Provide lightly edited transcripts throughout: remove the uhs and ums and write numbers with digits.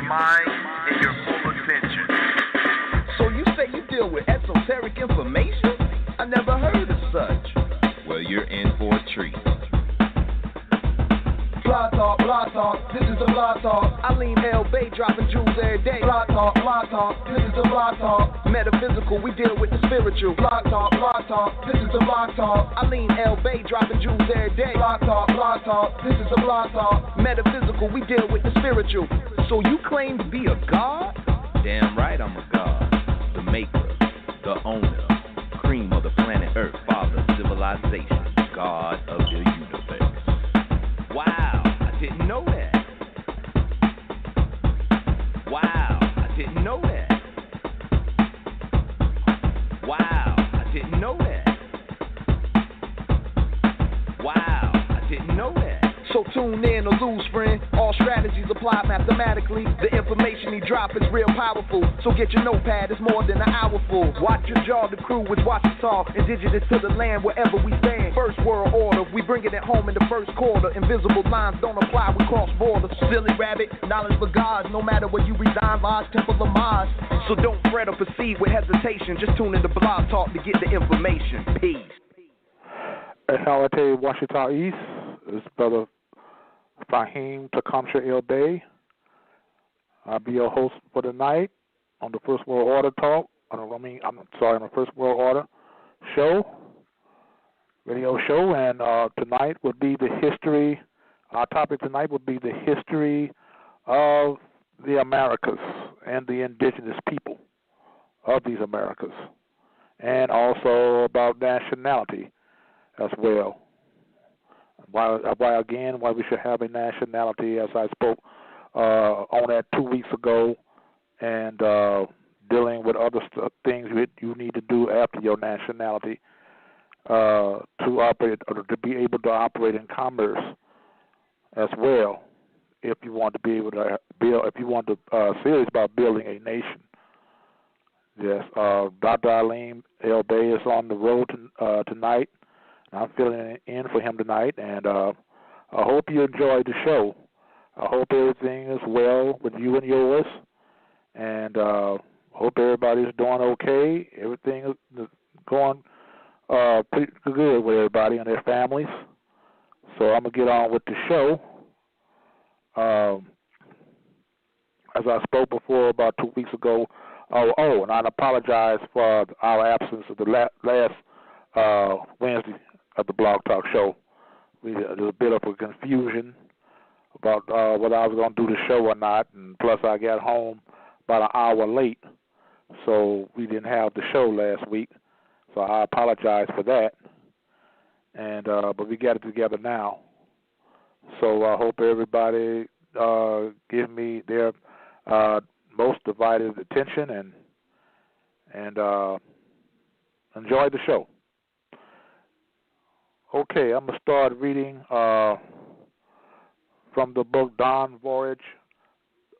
mind and your full attention. So you say you deal with esoteric information? I never heard of such. Well, you're in for a treat. Blog talk, this is the blog talk. Alim L. Bay dropping jewels every day. Blog talk, this is the blog talk. Metaphysical, we deal with the spiritual. Blog talk, this is the blog talk. Alim L. Bay dropping jewels every day. Blog talk, this is the blog talk. Metaphysical, we deal with the spiritual. So you claim to be a god? Damn right I'm a god. The maker, the owner, cream of the planet Earth, father of civilization, god of the universe. Wow, I didn't know that. Wow, I didn't know that. Wow, I didn't know that. Wow, I didn't know that. So tune in or lose, friend. All strategies applied mathematically. The information he drop is real powerful. So get your notepad, it's more than an hour full. Watch your jaw, the crew with Washitaw. Indigenous to the land wherever we stand. First world order, we bringing it home in the first quarter. Invisible lines don't apply, we cross borders. Silly rabbit, knowledge for gods. No matter where you reside, Lodge, Temple, or Mars. So don't fret or proceed with hesitation. Just tune in to Blog Talk to get the information. Peace. Nationality, Washitaw East. This brother Fahim Tecumseh El Bay. I'll be your host for the night on the First World Order Talk. On the First World Order show, radio show, and tonight would be the history. Our topic tonight would be the history of the Americas and the indigenous people of these Americas, and also about nationality as well. Why we should have a nationality, as I spoke on that 2 weeks ago, and dealing with other things you need to do after your nationality to operate or to be able to operate in commerce as well. If you want to be able to build, if you want to serious about building a nation. Yes, Dr. Alim El Bay is on the road tonight. I'm filling in for him tonight, and I hope you enjoy the show. I hope everything is well with you and yours, and hope everybody's doing okay. Everything is going pretty good with everybody and their families. So I'm going to get on with the show. As I spoke before about 2 weeks ago, and I apologize for our absence of the last Wednesday of the Blog Talk show. There was a bit of a confusion about whether I was going to do the show or not, and plus I got home about an hour late, so we didn't have the show last week. So I apologize for that, and but we got it together now. So I hope everybody give me their most divided attention and enjoy the show. Okay, I'm going to start reading from the book Dawn Voyage,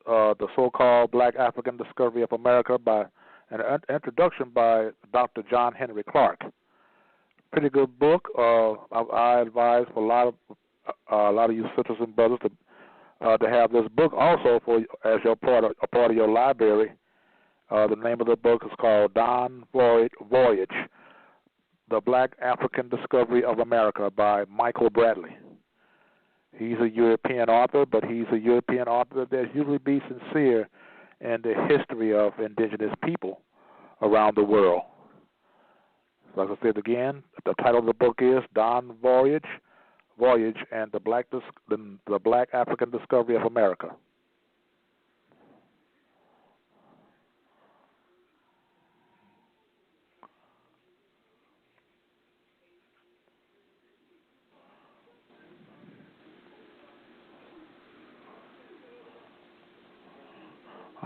the so-called Black African Discovery of America, by an introduction by Dr. John Henry Clark. Pretty good book. I advise for a lot of you sisters and brothers to have this book also as your part of your library. The name of the book is called Dawn Voyage, The Black African Discovery of America by Michael Bradley. He's a European author, but he's a European author that usually be sincere in the history of indigenous people around the world. Like I said again, the title of the book is Dawn Voyage and the Black African Discovery of America.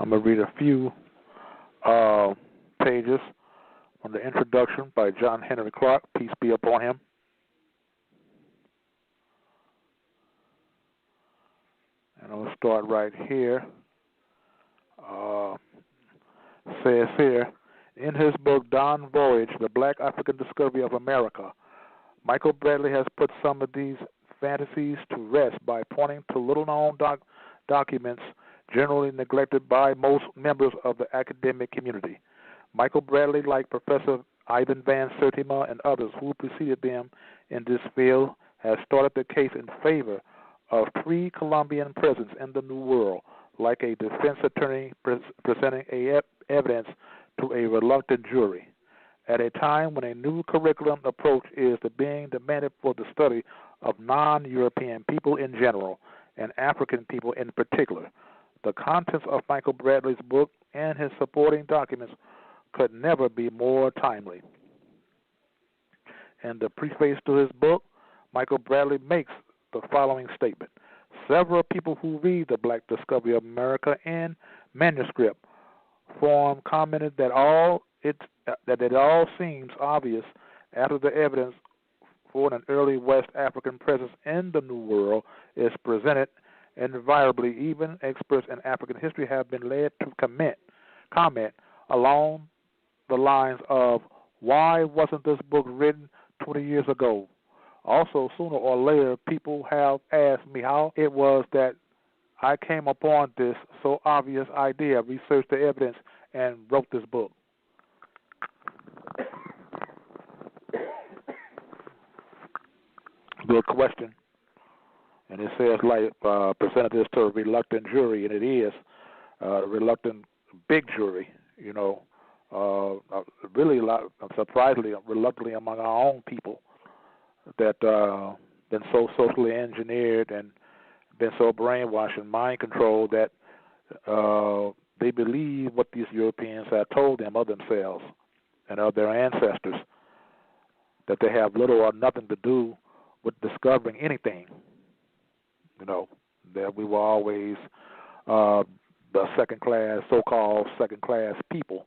I'm going to read a few pages on the introduction by John Henry Clark, peace be upon him. And I'll start right here. Says here, in his book, Dawn Voyage, The Black African Discovery of America, Michael Bradley has put some of these fantasies to rest by pointing to little-known documents generally neglected by most members of the academic community. Michael Bradley, like Professor Ivan Van Sertima and others who preceded them in this field, has started the case in favor of pre-Columbian presence in the New World, like a defense attorney presenting evidence to a reluctant jury. At a time when a new curriculum approach is being demanded for the study of non-European people in general and African people in particular, the contents of Michael Bradley's book and his supporting documents could never be more timely. In the preface to his book, Michael Bradley makes the following statement. Several people who read the Black Discovery of America in manuscript form commented that it all seems obvious after the evidence for an early West African presence in the New World is presented. Invariably, even experts in African history have been led to comment along the lines of, why wasn't this book written 20 years ago? Also, sooner or later, people have asked me how it was that I came upon this so obvious idea, researched the evidence, and wrote this book. Good question. And it says, like, presented this to a reluctant jury, and it is a reluctant big jury, you know, really surprisingly, reluctantly among our own people that been so socially engineered and been so brainwashed and mind controlled that they believe what these Europeans have told them of themselves and of their ancestors, that they have little or nothing to do with discovering anything. You know, that we were always the second-class, so-called second-class people.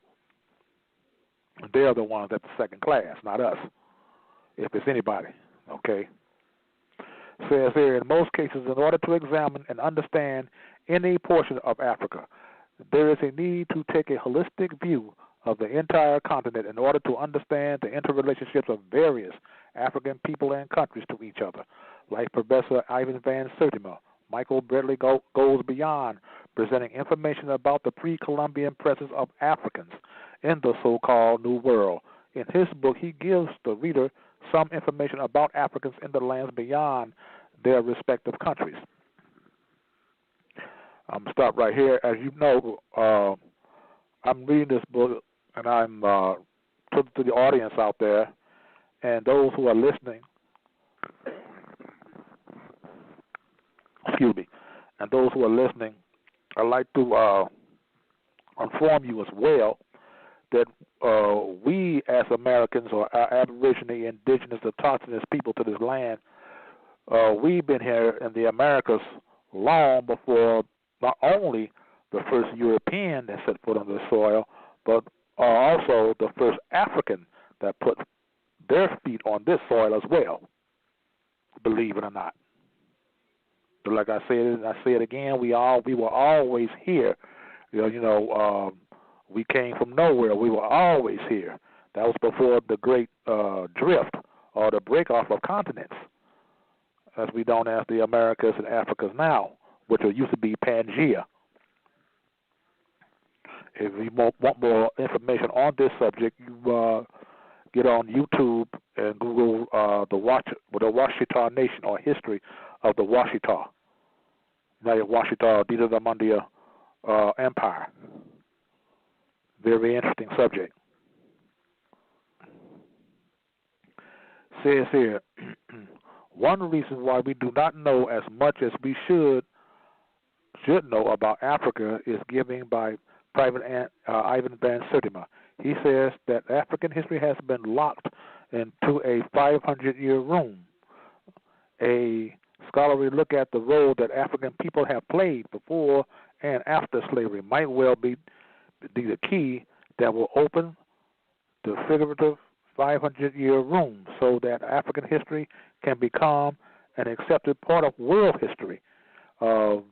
They're the ones that's second class, not us, if it's anybody, okay? Says here, in most cases, in order to examine and understand any portion of Africa, there is a need to take a holistic view of the entire continent in order to understand the interrelationships of various African people and countries to each other. Like Professor Ivan Van Sertima, Michael Bradley goes beyond presenting information about the pre-Columbian presence of Africans in the so-called New World. In his book, he gives the reader some information about Africans in the lands beyond their respective countries. I'm going to stop right here. As you know, I'm reading this book, and I'm to the audience out there and those who are listening, and those who are listening, I'd like to inform you as well that we as Americans, or our Aborigine, Indigenous, Autochthonous people to this land, we've been here in the Americas long before not only the first European that set foot on the soil, but also the first African that put their feet on this soil as well, believe it or not. But like I said, I say it again, we were always here. We came from nowhere. We were always here. That was before the great drift or the break-off of continents, as we know as the Americas and Africas now, which used to be Pangea. If you want more information on this subject, you get on YouTube and Google the Washitaw Nation, or history of the Washitaw. Now, Washitaw, these are the Mundia Empire. Very interesting subject. Says here, one reason why we do not know as much as we should know about Africa is given by Private Ivan Van Sertima. He says that African history has been locked into a 500-year room. A scholarly look at the role that African people have played before and after slavery might well be the key that will open the figurative 500-year room so that African history can become an accepted part of world history. America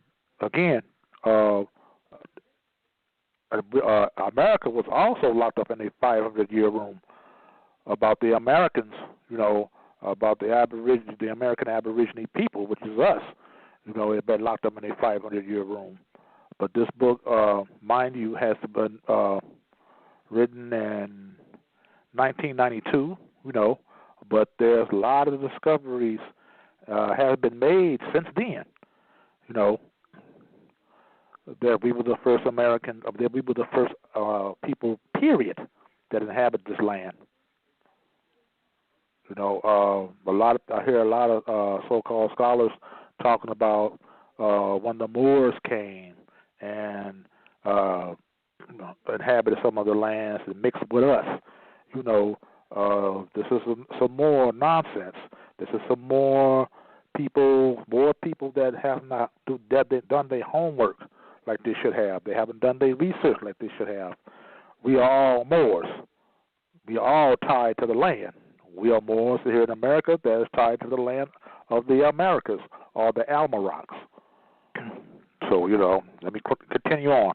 was also locked up in a 500-year room about the Americans, about the American Aborigine people, which is us. It's been locked up in a 500-year room. But this book, mind you, has been written in 1992, but there's a lot of discoveries have been made since then, that we were the first that we were the first people, period, that inhabit this land. I hear a lot of so-called scholars talking about when the Moors came and inhabited some of the lands and mixed with us. This is some more nonsense. This is some more people that have not done their homework like they should have. They haven't done their research like they should have. We are all Moors. We are all tied to the land. We are Moors here in America that is tied to the land of the Americas, or the Almarocs. So, let me continue on.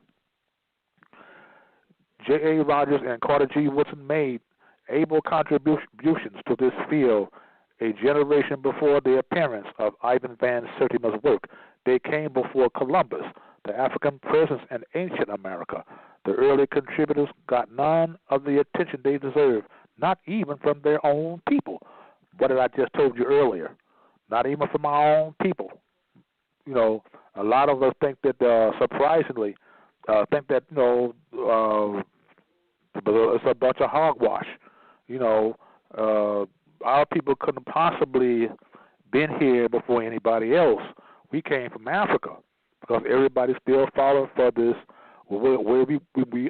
J.A. Rogers and Carter G. Woodson made able contributions to this field a generation before the appearance of Ivan Van Sertima's work. They came before Columbus, the African presence in ancient America. The early contributors got none of the attention they deserved, not even from their own people. What did I just told you earlier? Not even from our own people. A lot of us think that, surprisingly, think that, it's a bunch of hogwash. Our people couldn't possibly been here before anybody else. We came from Africa because everybody still followed for this. Where we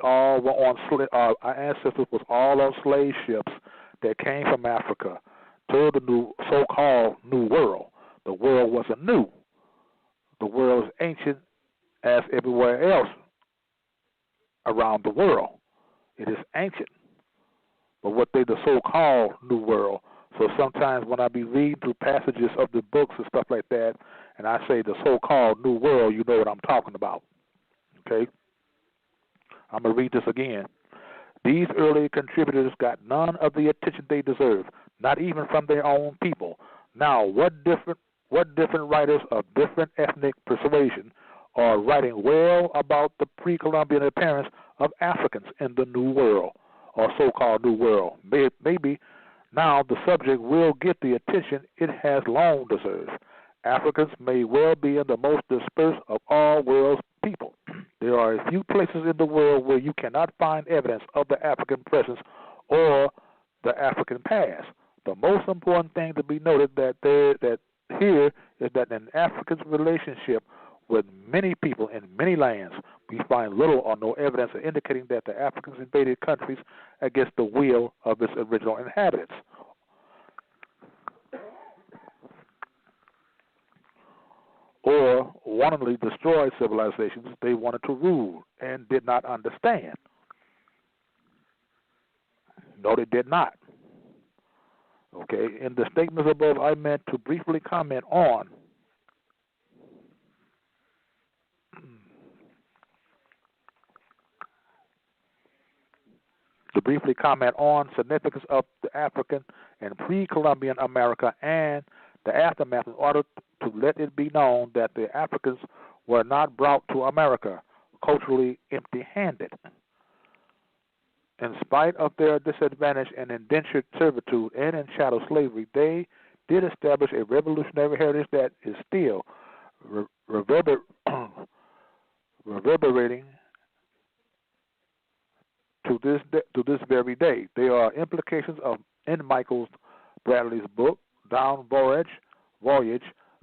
all were on our ancestors was all on slave ships that came from Africa to the so-called New World. The world wasn't new. The world is ancient as everywhere else around the world. It is ancient. But what they the so-called New World. So sometimes when I be reading through passages of the books and stuff like that, and I say the so-called New World, you know what I'm talking about. Okay? I'm going to read this again. These early contributors got none of the attention they deserve, not even from their own people. Now, what different writers of different ethnic persuasion are writing well about the pre-Columbian appearance of Africans in the New World, or so-called New World. Maybe now the subject will get the attention it has long deserved. Africans may well be in the most dispersed of all world's people. There are a few places in the world where you cannot find evidence of the African presence or the African past. The most important thing to be noted that here is that in Africa's relationship with many people in many lands, we find little or no evidence indicating that the Africans invaded countries against the will of its original inhabitants. Or wantonly destroyed civilizations they wanted to rule and did not understand. No, they did not. Okay, in the statements above, I meant to briefly comment on significance of the African and pre-Columbian America and the aftermath in order to let it be known that the Africans were not brought to America culturally empty-handed. In spite of their disadvantage and indentured servitude and in chattel slavery, they did establish a revolutionary heritage that is still reverberating to this very day. There are implications of in Michael Bradley's book, Down Voyage,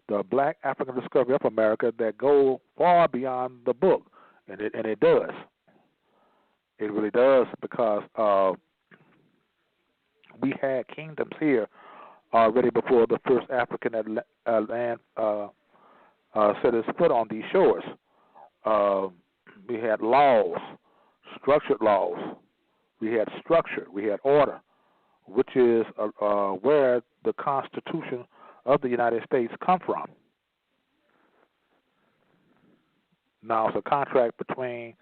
The Black African Discovery of America, that go far beyond the book, and it does. It really does, because we had kingdoms here already before the first African land set his foot on these shores. We had laws, structured laws. We had structure. We had order, which is where the Constitution of the United States come from. Now it's a contract between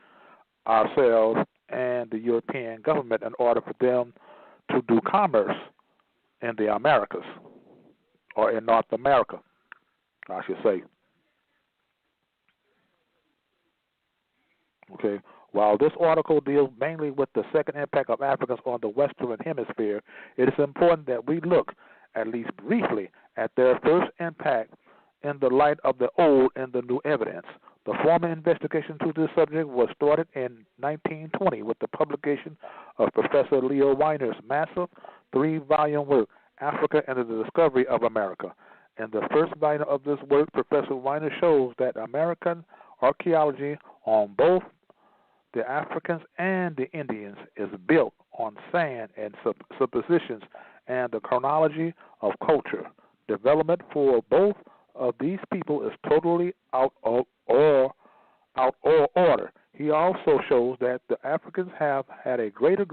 ourselves and the European government in order for them to do commerce in the Americas, or in North America, I should say. Okay. While this article deals mainly with the second impact of Africans on the Western Hemisphere, it is important that we look, at least briefly, at their first impact in the light of the old and the new evidence. The formal investigation to this subject was started in 1920 with the publication of Professor Leo Weiner's massive 3-volume work, Africa and the Discovery of America. In the first volume of this work, Professor Weiner shows that American archaeology on both the Africans and the Indians is built on sand and suppositions and the chronology of culture. Development for both of these people is totally out of order. He also shows that the Africans have had a greater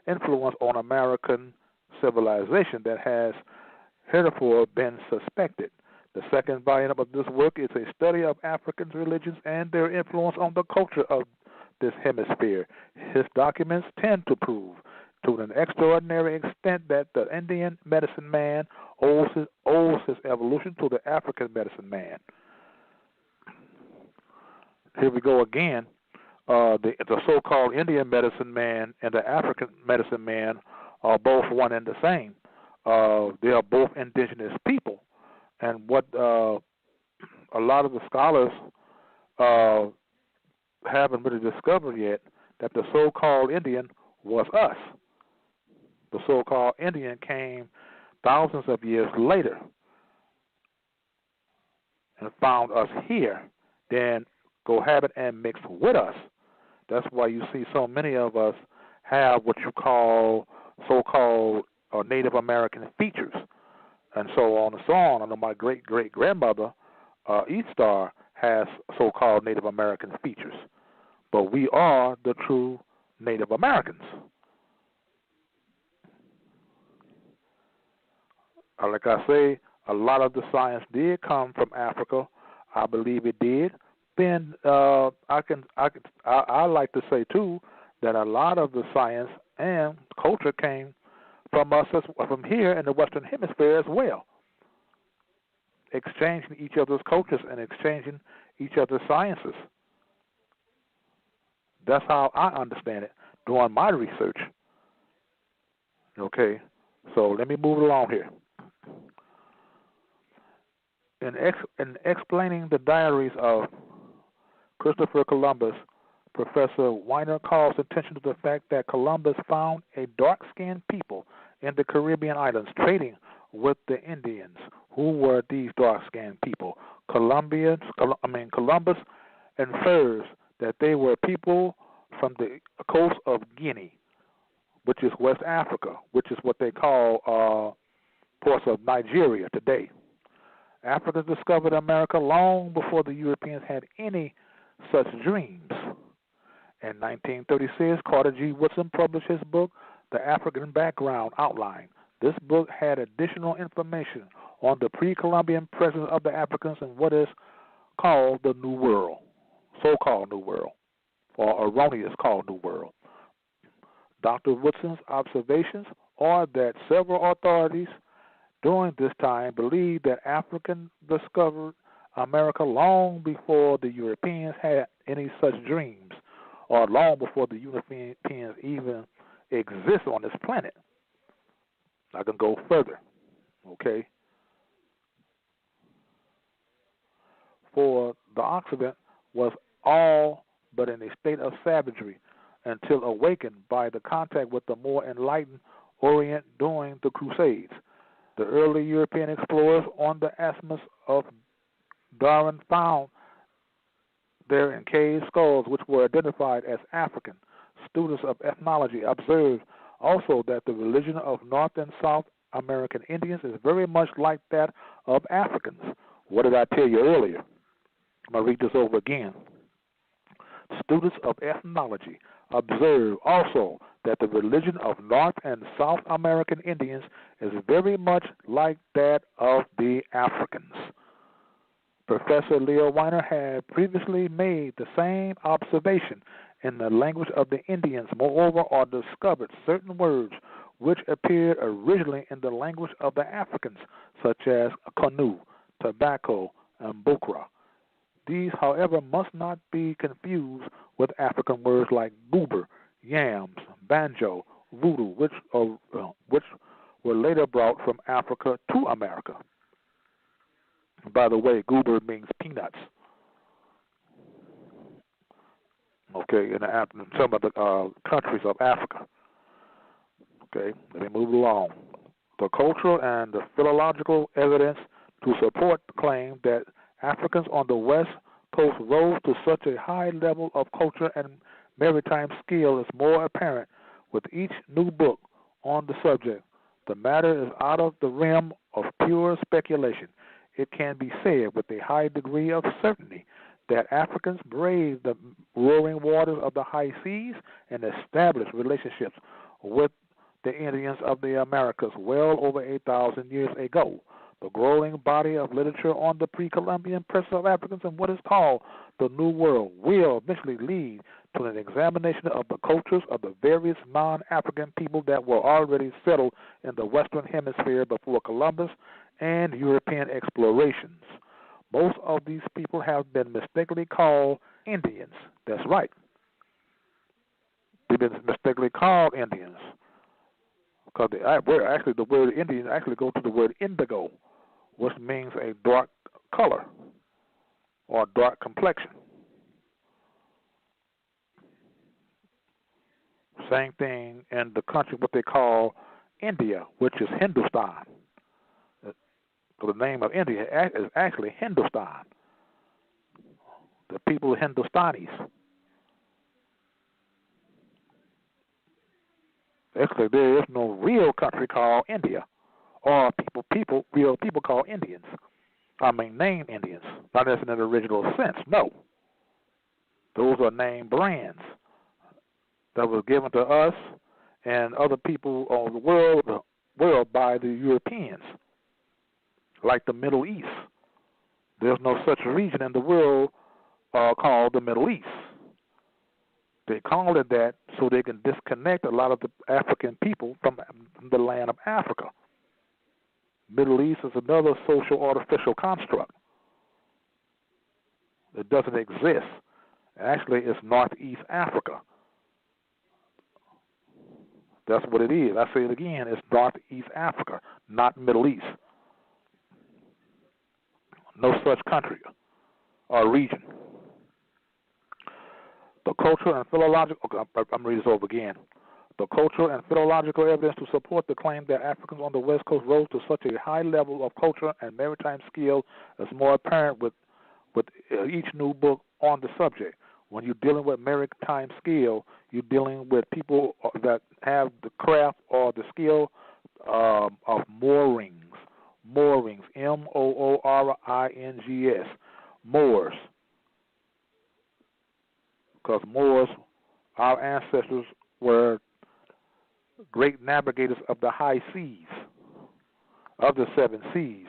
influence on American civilization that has heretofore been suspected. The second volume of this work is a study of African religions and their influence on the culture of this hemisphere. His documents tend to prove, to an extraordinary extent, that the Indian medicine man owes his evolution to the African medicine man. Here we go again. The so-called Indian medicine man and the African medicine man are both one and the same. They are both indigenous people. And what a lot of the scholars haven't really discovered yet, that the so-called Indian was us. The so-called Indian came thousands of years later and found us here, then cohabit and mix with us. That's why you see so many of us have what you call so-called Native American features, and so on and so on. I know my great-great-grandmother, East Star, has so-called Native American features, but we are the true Native Americans. Like I say, a lot of the science did come from Africa. I believe it did. Then I like to say too that a lot of the science and culture came from us, from here in the Western Hemisphere as well, exchanging each other's cultures and exchanging each other's sciences. That's how I understand it, doing my research. Okay, so let me move along here. In explaining the diaries of Christopher Columbus, Professor Weiner calls attention to the fact that Columbus found a dark-skinned people in the Caribbean islands trading with the Indians. Who were these dark-skinned people? Columbus infers that they were people from the coast of Guinea, which is West Africa, which is what they call parts of Nigeria today. Africans discovered America long before the Europeans had any such dreams. In 1936, Carter G. Woodson published his book, The African Background Outline. This book had additional information on the pre-Columbian presence of the Africans in what is called the New World, so-called New World, or erroneous called New World. Dr. Woodson's observations are that several authorities during this time believed that Africans discovered America long before the Europeans had any such dreams, or long before the Europeans even exist on this planet. I can go further, okay? For the Occident was all but in a state of savagery until awakened by the contact with the more enlightened Orient during the Crusades. The early European explorers on the Isthmus of Darwin found there in cave skulls which were identified as African. Students of ethnology observed also that the religion of North and South American Indians is very much like that of Africans. What did I tell you earlier? I'm going to read this over again. Students of ethnology observe also that the religion of North and South American Indians is very much like that of the Africans. Professor Leo Weiner had previously made the same observation in the language of the Indians. Moreover, are discovered certain words which appeared originally in the language of the Africans, such as canoe, tobacco, and bukra. These, however, must not be confused with African words like goober, yams, banjo, voodoo, which were later brought from Africa to America. By the way, goober means peanuts. Okay, in some of the countries of Africa. Okay, let me move along. The cultural and the philological evidence to support the claim that Africans on the West Coast rose to such a high level of culture and maritime skill is more apparent with each new book on the subject. The matter is out of the realm of pure speculation. It can be said with a high degree of certainty that Africans braved the roaring waters of the high seas and established relationships with the Indians of the Americas well over 8,000 years ago. The growing body of literature on the pre-Columbian presence of Africans in what is called the New World will eventually lead to an examination of the cultures of the various non-African people that were already settled in the Western Hemisphere before Columbus and European explorations. Most of these people have been mistakenly called Indians. That's right. They've been mistakenly called Indians. Because the word Indian actually goes to the word indigo, which means a dark color or dark complexion. Same thing in the country, what they call India, which is Hindustan. So the name of India is actually Hindustan. The people are Hindustanis. Actually, there is no real country called India, or real people called Indians. I mean, named Indians, not as in an original sense. No, those are named brands that was given to us and other people of the world by the Europeans, like the Middle East. There's no such region in the world called the Middle East. They call it that so they can disconnect a lot of the African people from the land of Africa. Middle East is another social artificial construct. It doesn't exist. Actually, it's Northeast Africa. That's what it is. I say it again, it's Northeast Africa, not Middle East. No such country or region. The cultural and philological, I'm reading this over again. The cultural and philological evidence to support the claim that Africans on the West Coast rose to such a high level of culture and maritime skill is more apparent with each new book on the subject. When you're dealing with maritime skill, you're dealing with people that have the craft or the skill of moorings. Moorings, Moorings, Moors. Because Moors, our ancestors were great navigators of the high seas, of the 7 seas.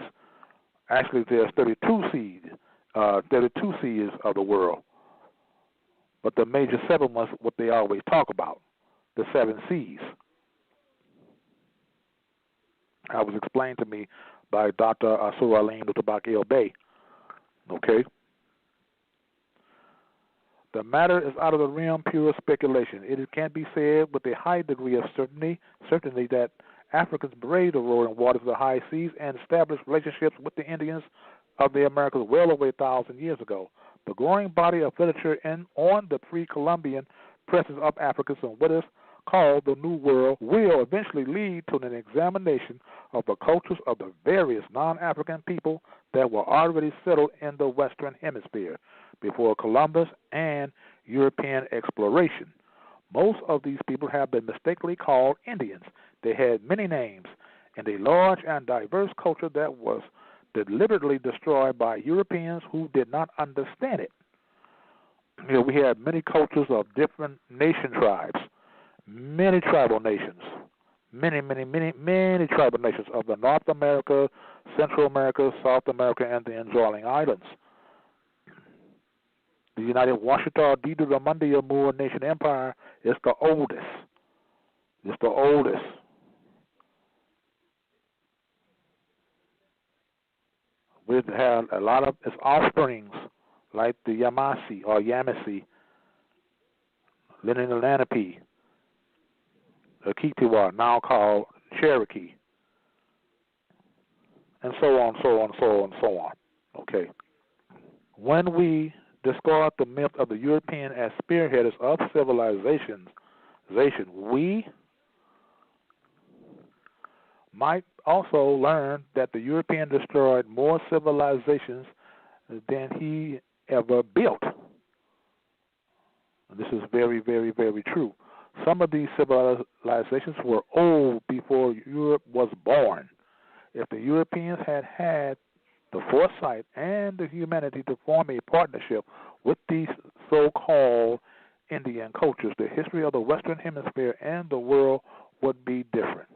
Actually, there's 32 seas of the world. But the major 7 was what they always talk about, the 7 seas. That was explained to me by Dr. Alim Bay. Okay? The matter is out of the realm of pure speculation. It can be said with a high degree of certainty that Africans braved the roaring waters of the high seas and established relationships with the Indians of the Americas well over 1,000 years ago. The growing body of literature on the pre-Columbian presence of Africans in what is called the New World will eventually lead to an examination of the cultures of the various non-African people that were already settled in the Western Hemisphere before Columbus and European exploration. Most of these people have been mistakenly called Indians. They had many names and a large and diverse culture that was deliberately destroyed by Europeans who did not understand it. You know, we had many cultures of different nation tribes, many tribal nations, many tribal nations of the North America, Central America, South America, and the Andaman Islands. The United Washitaw Didu Moor Nation Empire is the oldest. It's the oldest. We had a lot of its offsprings like the Yamasee or Yamasee, Lenape, the Kitiwa, now called Cherokee, and so on, so on, so on, so on. Okay. When we discard the myth of the European as spearheaders of civilization, we might also learn that the European destroyed more civilizations than he ever built. This is very, very, very true. Some of these civilizations were old before Europe was born. If the Europeans had had the foresight and the humanity to form a partnership with these so-called Indian cultures, the history of the Western Hemisphere and the world would be different.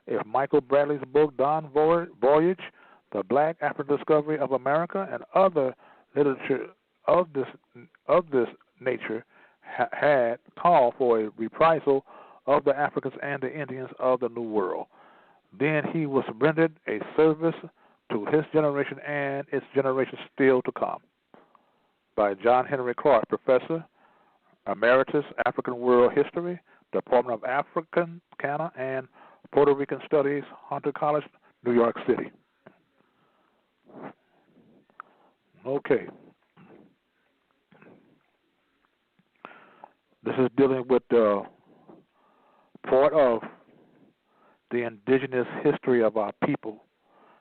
If Michael Bradley's book, Dawn Voyage, The Black African Discovery of America, and other literature of this nature had called for a reprisal of the Africans and the Indians of the New World, then he was rendered a service to his generation and its generations still to come. By John Henry Clark, Professor, Emeritus, African World History, Department of African, Canada, and Puerto Rican Studies, Hunter College, New York City. Okay. This is dealing with part of the indigenous history of our people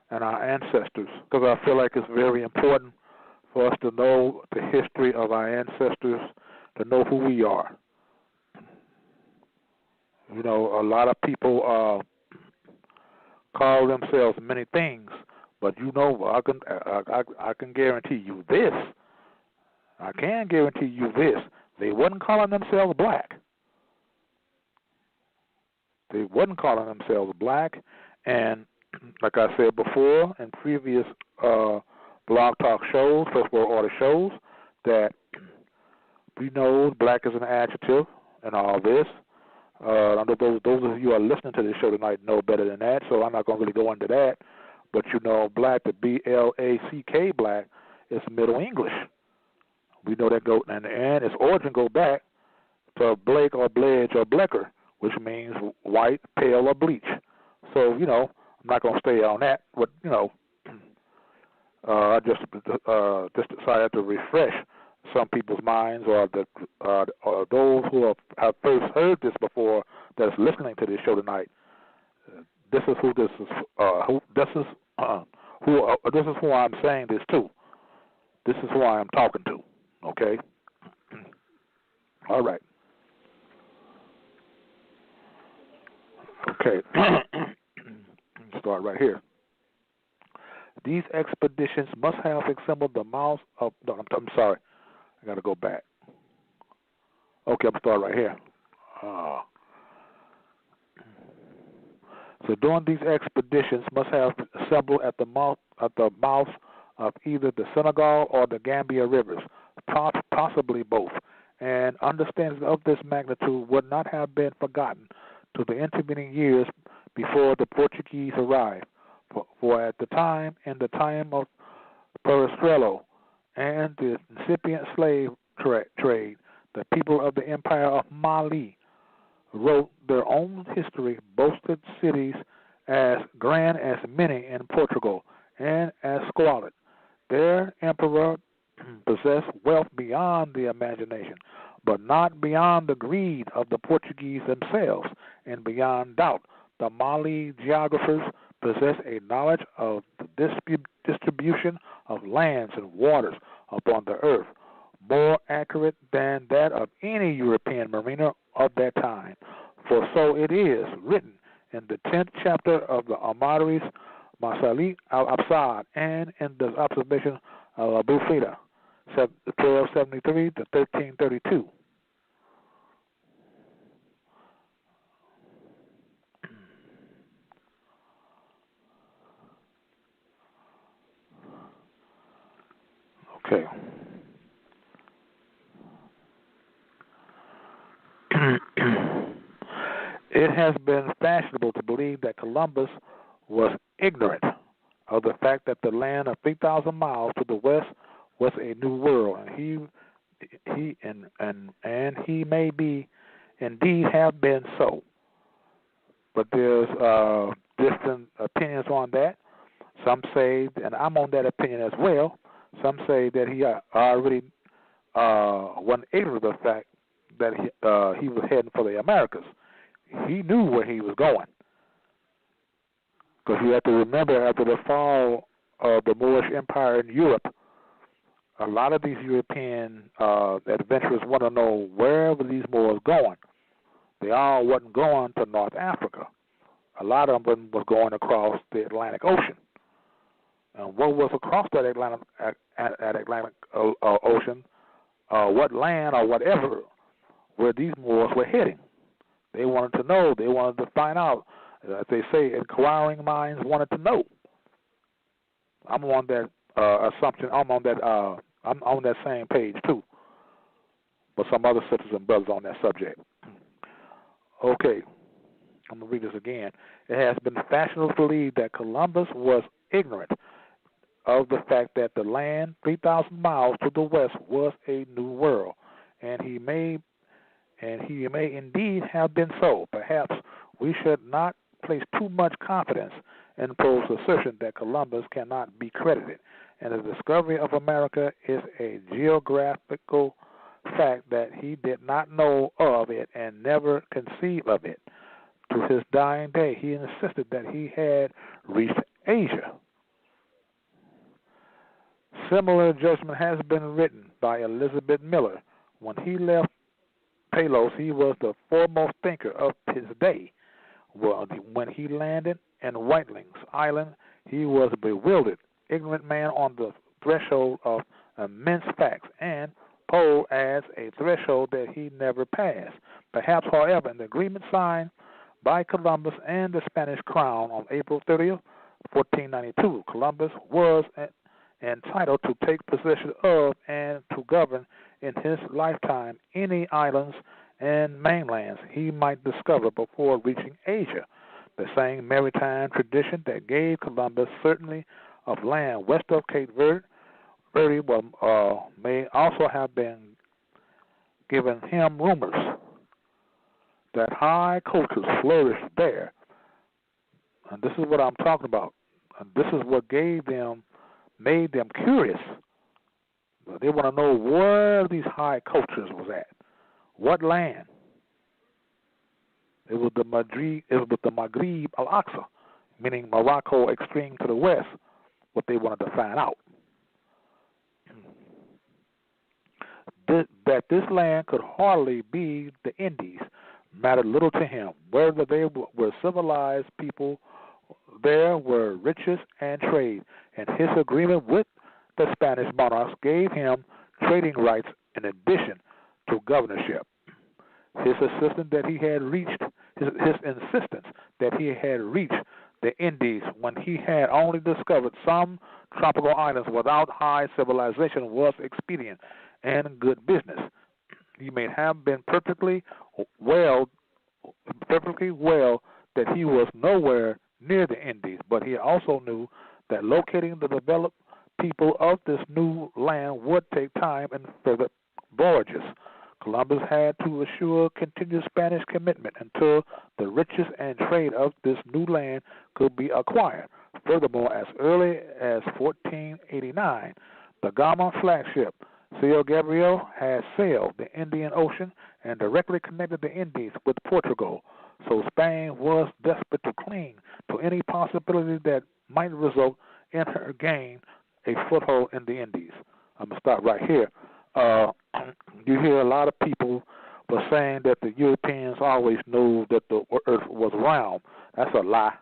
and our ancestors, because I feel like it's very important for us to know the history of our ancestors, to know who we are. You know, a lot of people call themselves many things, but you know, I can guarantee you this. I can guarantee you this. They wasn't calling themselves black. They wasn't calling themselves black, and like I said before in previous blog talk shows, First World Order shows, that we know black is an adjective and all this. I know those of you who are listening to this show tonight know better than that, so I'm not going to really go into that. But you know, black, the B-L-A-C-K, black, is Middle English. We know that and its origin go back to Blake or Bledge or Blecker, which means white, pale, or bleach. So, you know, I'm not going to stay on that, but, you know, I just decided to refresh some people's minds, or those who have first heard this before that's listening to this show tonight. This is who this is. This is who I'm saying this to. This is who I am talking to. Okay. All right. Okay. Start right here. These expeditions must have assembled the mouths of. No, I'm sorry. I got to go back. Okay, I'm starting right here. So during these expeditions must have assembled at the mouths of either the Senegal or the Gambia rivers, possibly both. And understanding of this magnitude would not have been forgotten to the intervening years before the Portuguese arrived. For at the time, in the time of PERSONAGES and the incipient slave trade, the people of the Empire of Mali wrote their own history, boasted cities as grand as many in Portugal and as squalid. Their emperor possessed wealth beyond the imagination, but not beyond the greed of the Portuguese themselves, and beyond doubt, the Mali geographers possess a knowledge of the distribution of lands and waters upon the earth, more accurate than that of any European mariner of that time. For so it is written in the 10th chapter of the Amaris Masali al-Absad and in the observation of Abu Fida, 1273 to 1332. Okay. It has been fashionable to believe that Columbus was ignorant of the fact that the land of 3,000 miles to the west was a new world, and he may be indeed have been so. But there's different opinions on that. Some say, and I'm on that opinion as well, some say that he already wasn't ignorant of the fact that he was heading for the Americas. He knew where he was going. Because you have to remember, after the fall of the Moorish Empire in Europe, a lot of these European adventurers want to know where were these Moors going. They all wasn't going to North Africa. A lot of them was going across the Atlantic Ocean. And what was across that Atlantic Ocean, what land or whatever, where these Moors were heading. They wanted to know. They wanted to find out. As they say, inquiring minds wanted to know. I'm on that assumption. I'm on that same page too. But some other sisters and brothers on that subject. Okay, I'm gonna read this again. It has been fashionable to believe that Columbus was ignorant of the fact that the land 3,000 miles to the west was a new world, and he may indeed have been so. Perhaps we should not place too much confidence in Poe's assertion that Columbus cannot be credited, and the discovery of America is a geographical fact that he did not know of it and never conceived of it. To his dying day, he insisted that he had reached Asia. Similar judgment has been written by Elizabeth Miller. When he left Palos, he was the foremost thinker of his day. Well, when he landed in Whitelings Island, he was a bewildered, ignorant man on the threshold of immense facts, and Poe adds a threshold that he never passed. Perhaps, however, in the agreement signed by Columbus and the Spanish crown on April 30th, 1492, Columbus was entitled to take possession of and to govern in his lifetime any islands and mainlands he might discover before reaching Asia. The same maritime tradition that gave Columbus certainty of land west of Cape Verde may also have been given him rumors that high cultures flourished there. And this is what I'm talking about. And this is what made them curious. They want to know where these high cultures was at. What land? It was the Maghreb al-Aqsa, meaning Morocco extreme to the west, what they wanted to find out. That this land could hardly be the Indies mattered little to him. Whether they were civilized people, there were riches and trade, and his agreement with the Spanish monarchs gave him trading rights in addition to governorship. His insistence that he had reached the Indies when he had only discovered some tropical islands without high civilization was expedient and good business. He may have been perfectly well that he was nowhere near the Indies, but he also knew that locating the developed people of this new land would take time and further voyages. Columbus had to assure continued Spanish commitment until the riches and trade of this new land could be acquired. Furthermore, as early as 1489, the Gama flagship Ciudad Gabriel had sailed the Indian Ocean and directly connected the Indies with Portugal, so Spain was desperate to cling to any possibility that might result in her gaining a foothold in the Indies. I'm going to stop right here. You hear a lot of people were saying that the Europeans always knew that the earth was round. That's a lie.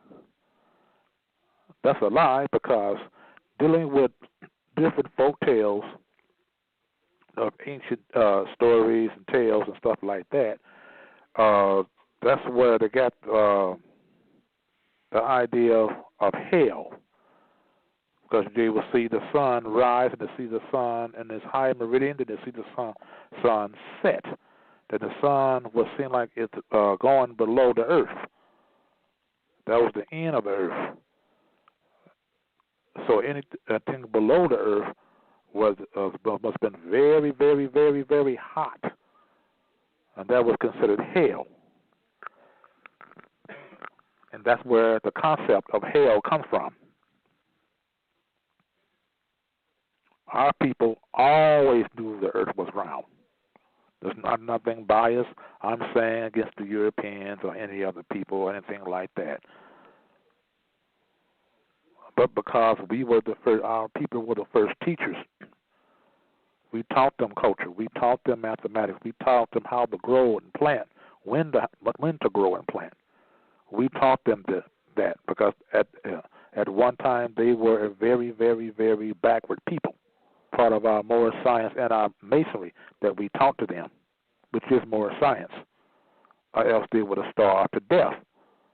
That's a lie, because dealing with different folk tales of ancient stories and tales and stuff like that, that's where they got the idea of hell. Because they will see the sun rise, and they see the sun in this high meridian, then they see the sun set. Then the sun will seem like it's going below the earth. That was the end of the earth. So anything below the earth must have been very, very, very, very hot, and that was considered hell. And that's where the concept of hell comes from. Our people always knew the earth was round. There's not nothing biased I'm saying against the Europeans or any other people or anything like that. But because we were the first, our people were the first teachers. We taught them culture. We taught them mathematics. We taught them how to grow and plant, when to grow and plant. We taught them that because at one time they were a very, very, very backward people. Part of our moral science and our masonry that we taught to them, which is moral science, or else they would have starved to death,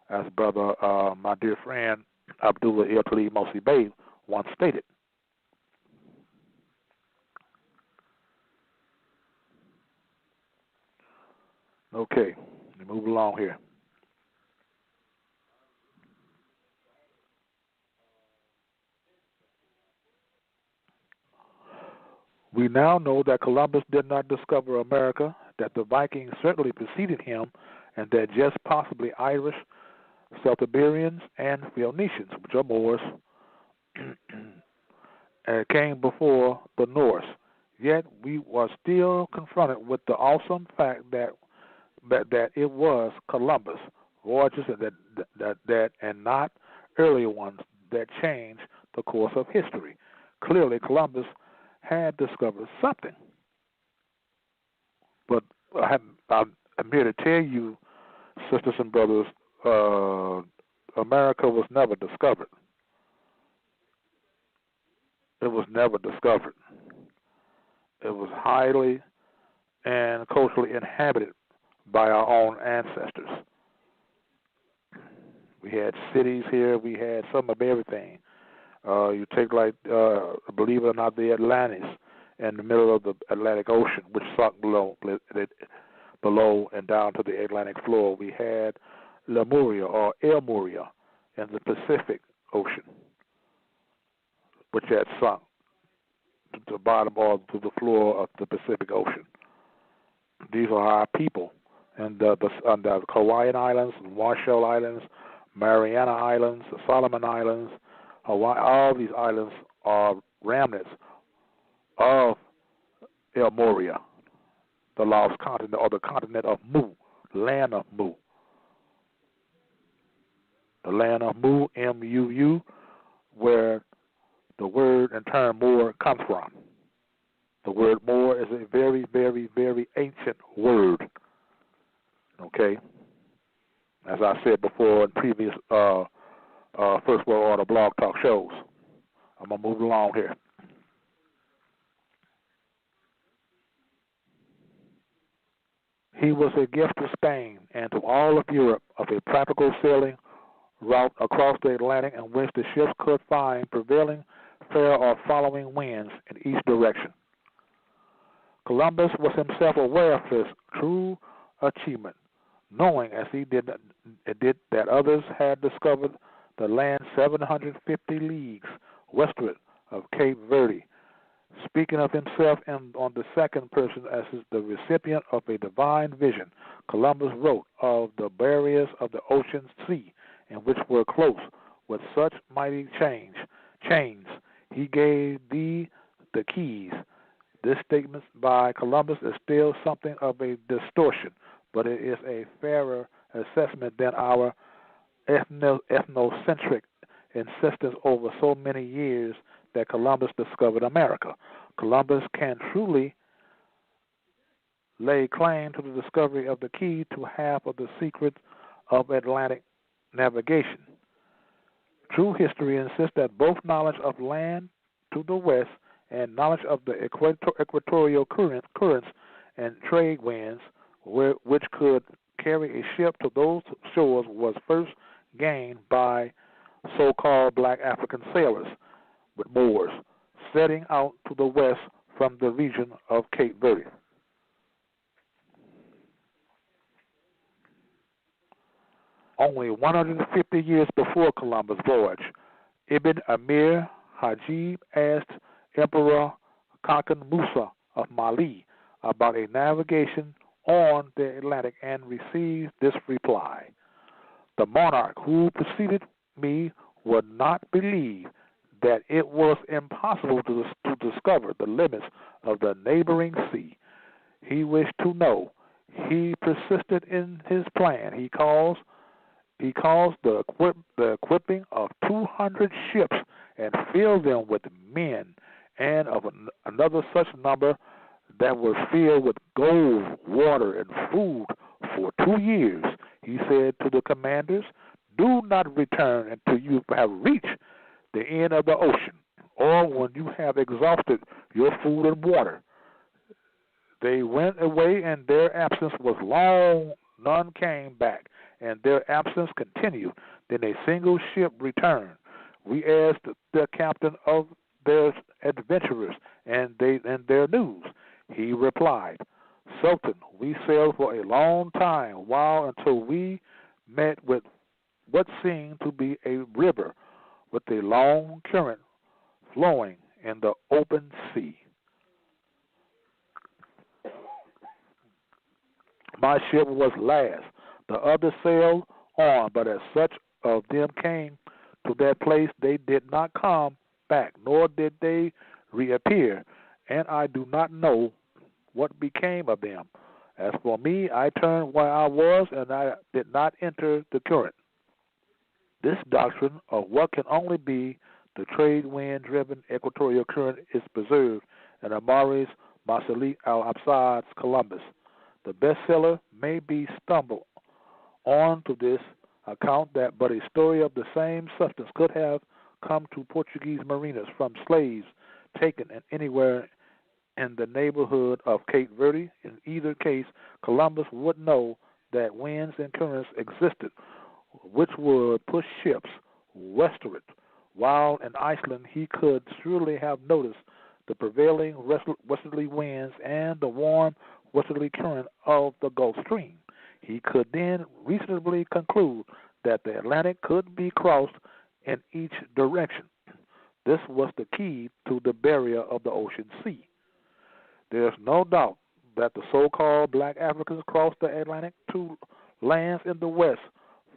as brother, my dear friend Abdullah El Talib Mosi Bey once stated. Okay, let me move along here. We now know that Columbus did not discover America, that the Vikings certainly preceded him, and that just possibly Irish, Celtiberians, and Phoenicians, which are Moors, came before the Norse. Yet we were still confronted with the awesome fact that it was Columbus, voyages that and not earlier ones that changed the course of history. Clearly, Columbus had discovered something. But I'm here to tell you, sisters and brothers, America was never discovered. It was never discovered. It was highly and culturally inhabited by our own ancestors. We had cities here. We had some of everything. You take believe it or not, the Atlantis in the middle of the Atlantic Ocean, which sunk below and down to the Atlantic floor. We had Lemuria or Elmuria in the Pacific Ocean, which had sunk to the bottom or to the floor of the Pacific Ocean. These are our people, and the Hawaiian Islands, Marshall Islands, Mariana Islands, the Solomon Islands, Hawaii, all these islands are remnants of El Moria, the lost continent, or the continent of Mu, land of Mu. The land of Mu, M-U-U, where the word and term Moor comes from. The word Moor is a very, very, very ancient word. Okay? As I said before in previous First World Order blog talk shows. I'm going to move along here. He was a gift to Spain and to all of Europe of a practical sailing route across the Atlantic in which the ships could find prevailing fair or following winds in each direction. Columbus was himself aware of his true achievement, knowing as he did that others had discovered the land 750 leagues westward of Cape Verde. Speaking of himself and on the second person as the recipient of a divine vision, Columbus wrote of the barriers of the ocean sea, in which were close with such mighty chains. He gave thee the keys. This statement by Columbus is still something of a distortion, but it is a fairer assessment than our ethnocentric insistence over so many years that Columbus discovered America. Columbus can truly lay claim to the discovery of the key to half of the secrets of Atlantic navigation. True history insists that both knowledge of land to the west and knowledge of the equatorial currents and trade winds which could carry a ship to those shores was first gained by so-called black African sailors with Moors setting out to the west from the region of Cape Verde. Only 150 years before Columbus' voyage, Ibn Amir Hajib asked Emperor Khakan Musa of Mali about a navigation on the Atlantic and received this reply. The monarch who preceded me would not believe that it was impossible to discover the limits of the neighboring sea. He wished to know. He persisted in his plan. He caused the equipping of 200 ships and filled them with men, and of another such number that were filled with gold, water, and food for 2 years. He said to the commanders, "Do not return until you have reached the end of the ocean, or when you have exhausted your food and water." They went away, and their absence was long. None came back, and their absence continued. Then a single ship returned. We asked the captain of their adventurers and their news. He replied, "Sultan, we sailed for a long time, while until we met with what seemed to be a river with a long current flowing in the open sea. My ship was last. The others sailed on, but as such of them came to that place, they did not come back, nor did they reappear, and I do not know what became of them. As for me, I turned where I was, and I did not enter the current." This doctrine of what can only be the trade wind-driven equatorial current is preserved in Amari's Masalik al-Absad's Columbus. The bestseller may be stumbled on to this account that but a story of the same substance could have come to Portuguese mariners from slaves taken anywhere in the neighborhood of Cape Verde. In either case, Columbus would know that winds and currents existed which would push ships westward, while in Iceland he could surely have noticed the prevailing westerly winds and the warm westerly current of the Gulf Stream. He could then reasonably conclude that the Atlantic could be crossed in each direction. This was the key to the barrier of the ocean sea. There is no doubt that the so-called black Africans crossed the Atlantic to lands in the west,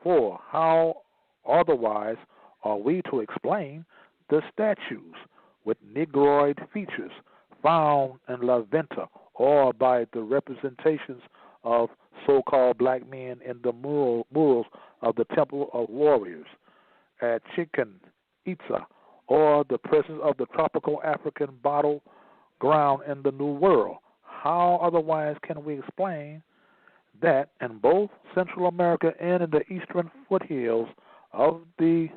for how otherwise are we to explain the statues with negroid features found in La Venta, or by the representations of so-called black men in the murals of the Temple of Warriors at Chichen Itza, or the presence of the tropical African battle ground in the New World? How otherwise can we explain that in both Central America and in the eastern foothills of the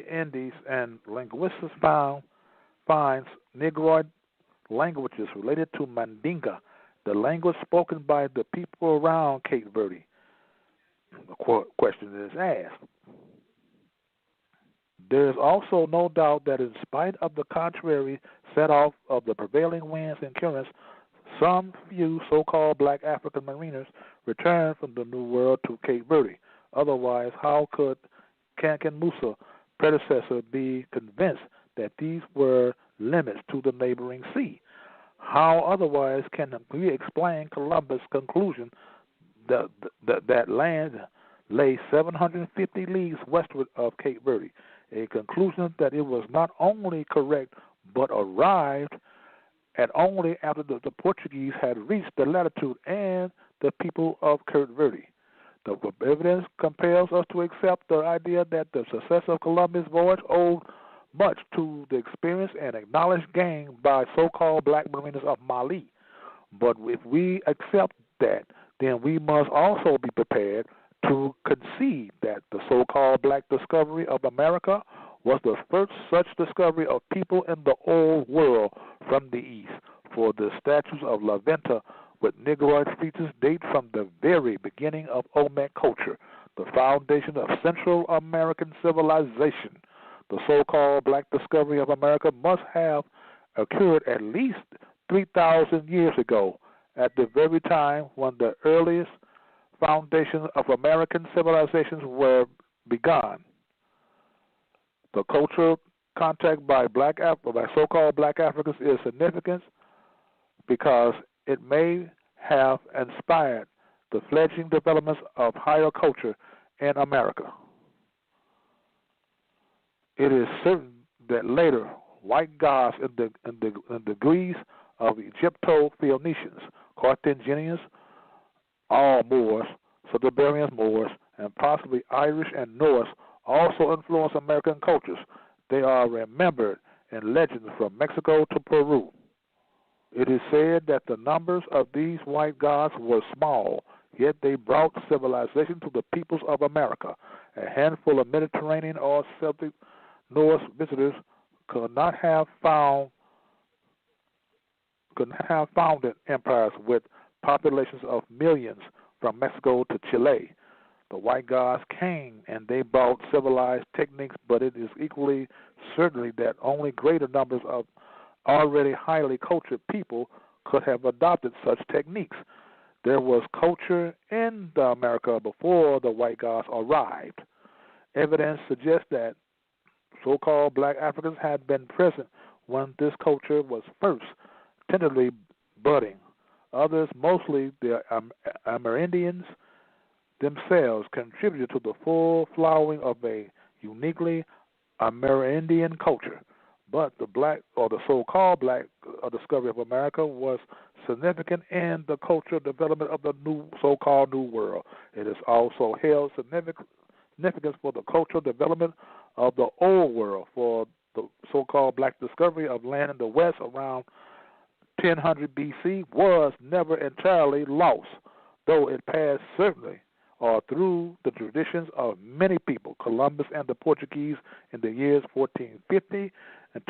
Indies, and linguists finds Negroid languages related to Mandinka, the language spoken by the people around Cape Verde? The question is asked. There is also no doubt that in spite of the contrary set off of the prevailing winds and currents, some few so-called black African mariners returned from the New World to Cape Verde. Otherwise, how could Khakan Musa, predecessor, be convinced that these were limits to the neighboring sea? How otherwise can we explain Columbus' conclusion that land lay 750 leagues westward of Cape Verde, a conclusion that it was not only correct but arrived at only after the Portuguese had reached the latitude and the people of Cape Verde? The evidence compels us to accept the idea that the success of Columbus' voyage owed much to the experience and acknowledged gain by so-called black mariners of Mali. But if we accept that, then we must also be prepared to concede that the so-called black discovery of America was the first such discovery of people in the old world from the east, for the statues of La Venta with negroid features date from the very beginning of Olmec culture, the foundation of Central American civilization. The so-called black discovery of America must have occurred at least 3,000 years ago, at the very time when the earliest foundations of American civilizations were begun. The cultural contact by so-called black Africans is significant because it may have inspired the fledgling developments of higher culture in America. It is certain that later white gods in the Greece of Egypto-Phoenicians, Carthaginians, all Moors, Sardinians Moors, and possibly Irish and Norse also influenced American cultures. They are remembered in legends from Mexico to Peru. It is said that the numbers of these white gods were small, yet they brought civilization to the peoples of America. A handful of Mediterranean or Celtic Norse visitors could not have founded empires with populations of millions from Mexico to Chile. The white gods came and they brought civilized techniques, but it is equally certainly that only greater numbers of already highly cultured people could have adopted such techniques. There was culture in America before the white gods arrived. Evidence suggests that so-called black Africans had been present when this culture was first tentatively budding. Others, mostly the Amerindians themselves, contributed to the full flowering of a uniquely Amerindian culture. But the black, or the so-called black discovery of America was significant in the cultural development of the so-called New World. It is also held significance for the cultural development of the Old World, for the so-called black discovery of land in the West around 1000 BC was never entirely lost, though it passed certainly or through the traditions of many people. Columbus and the Portuguese in the years 1450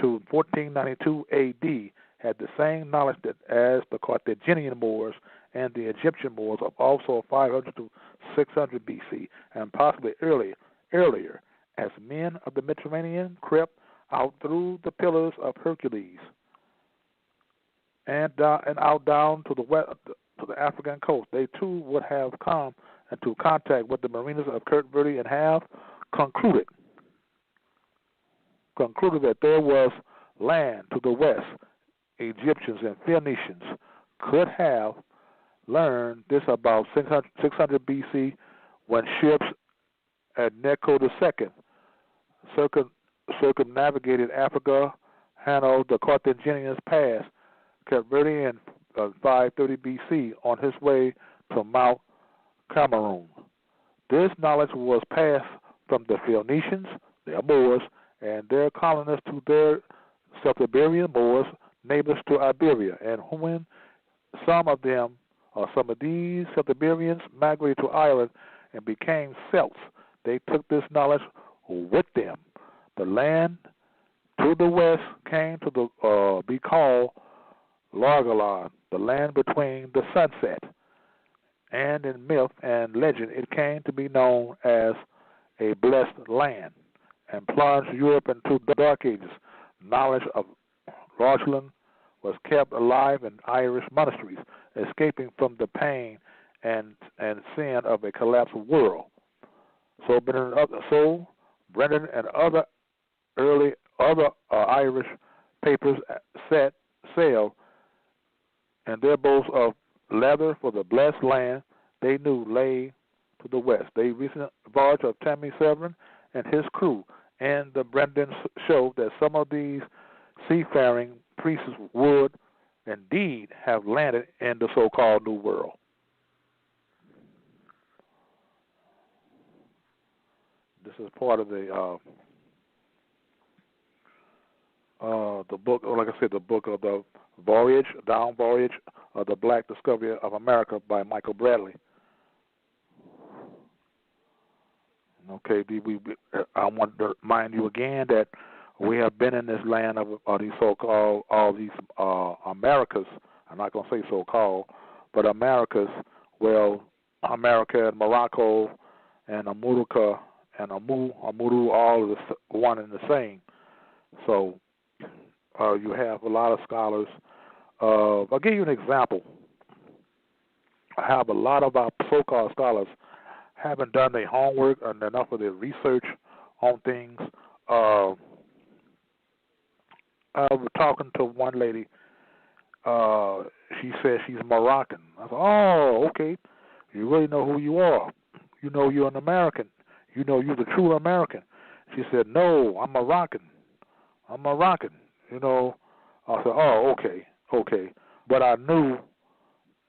to 1492 A.D. had the same knowledge as the Carthaginian Moors and the Egyptian Moors of also 500 to 600 B.C. and possibly earlier, as men of the Mediterranean crept out through the pillars of Hercules and out down to the west, to the African coast. They too would have come into contact with the marinas of Cape Verde and have concluded that there was land to the west. Egyptians and Phoenicians could have learned this about 600 BC when ships at Necho II circumnavigated Africa, handled the Carthaginians past Cape Verde in 530 BC on his way to Mount Cameroon. This knowledge was passed from the Phoenicians, their Moors, and their colonists to their Celtiberian Moors, neighbors to Iberia, and when some of these Celtiberians migrated to Ireland and became Celts, they took this knowledge with them. The land to the west came to be called Largalon, the land between the sunset, and in myth and legend it came to be known as a blessed land, and plunged Europe into the Dark Ages. Knowledge of Largalon was kept alive in Irish monasteries, escaping from the pain and sin of a collapsed world. So Brendan and other Irish papers set sail in their boats of leather for the blessed land they knew lay to the west. The recent voyage of Tammy Severin and his crew and the Brendan showed that some of these seafaring priests would indeed have landed in the so-called New World. This is part of the book, or like I said, the book of the Down Voyage of the Black Discovery of America by Michael Bradley. Okay, I want to remind you again that we have been in this land of these so-called, all these Americas. I'm not going to say so-called, but Americas. Well, America and Morocco and Amurka and Amuru, all of the one and the same. So you have a lot of scholars. I'll give you an example. I have a lot of our so-called scholars haven't done their homework and enough of their research on things. I was talking to one lady. She said she's Moroccan. I said, oh, okay. You really know who you are. You know you're an American. You know you're the true American. She said, no, I'm Moroccan. I'm Moroccan. You know, I said, oh, okay. But I knew,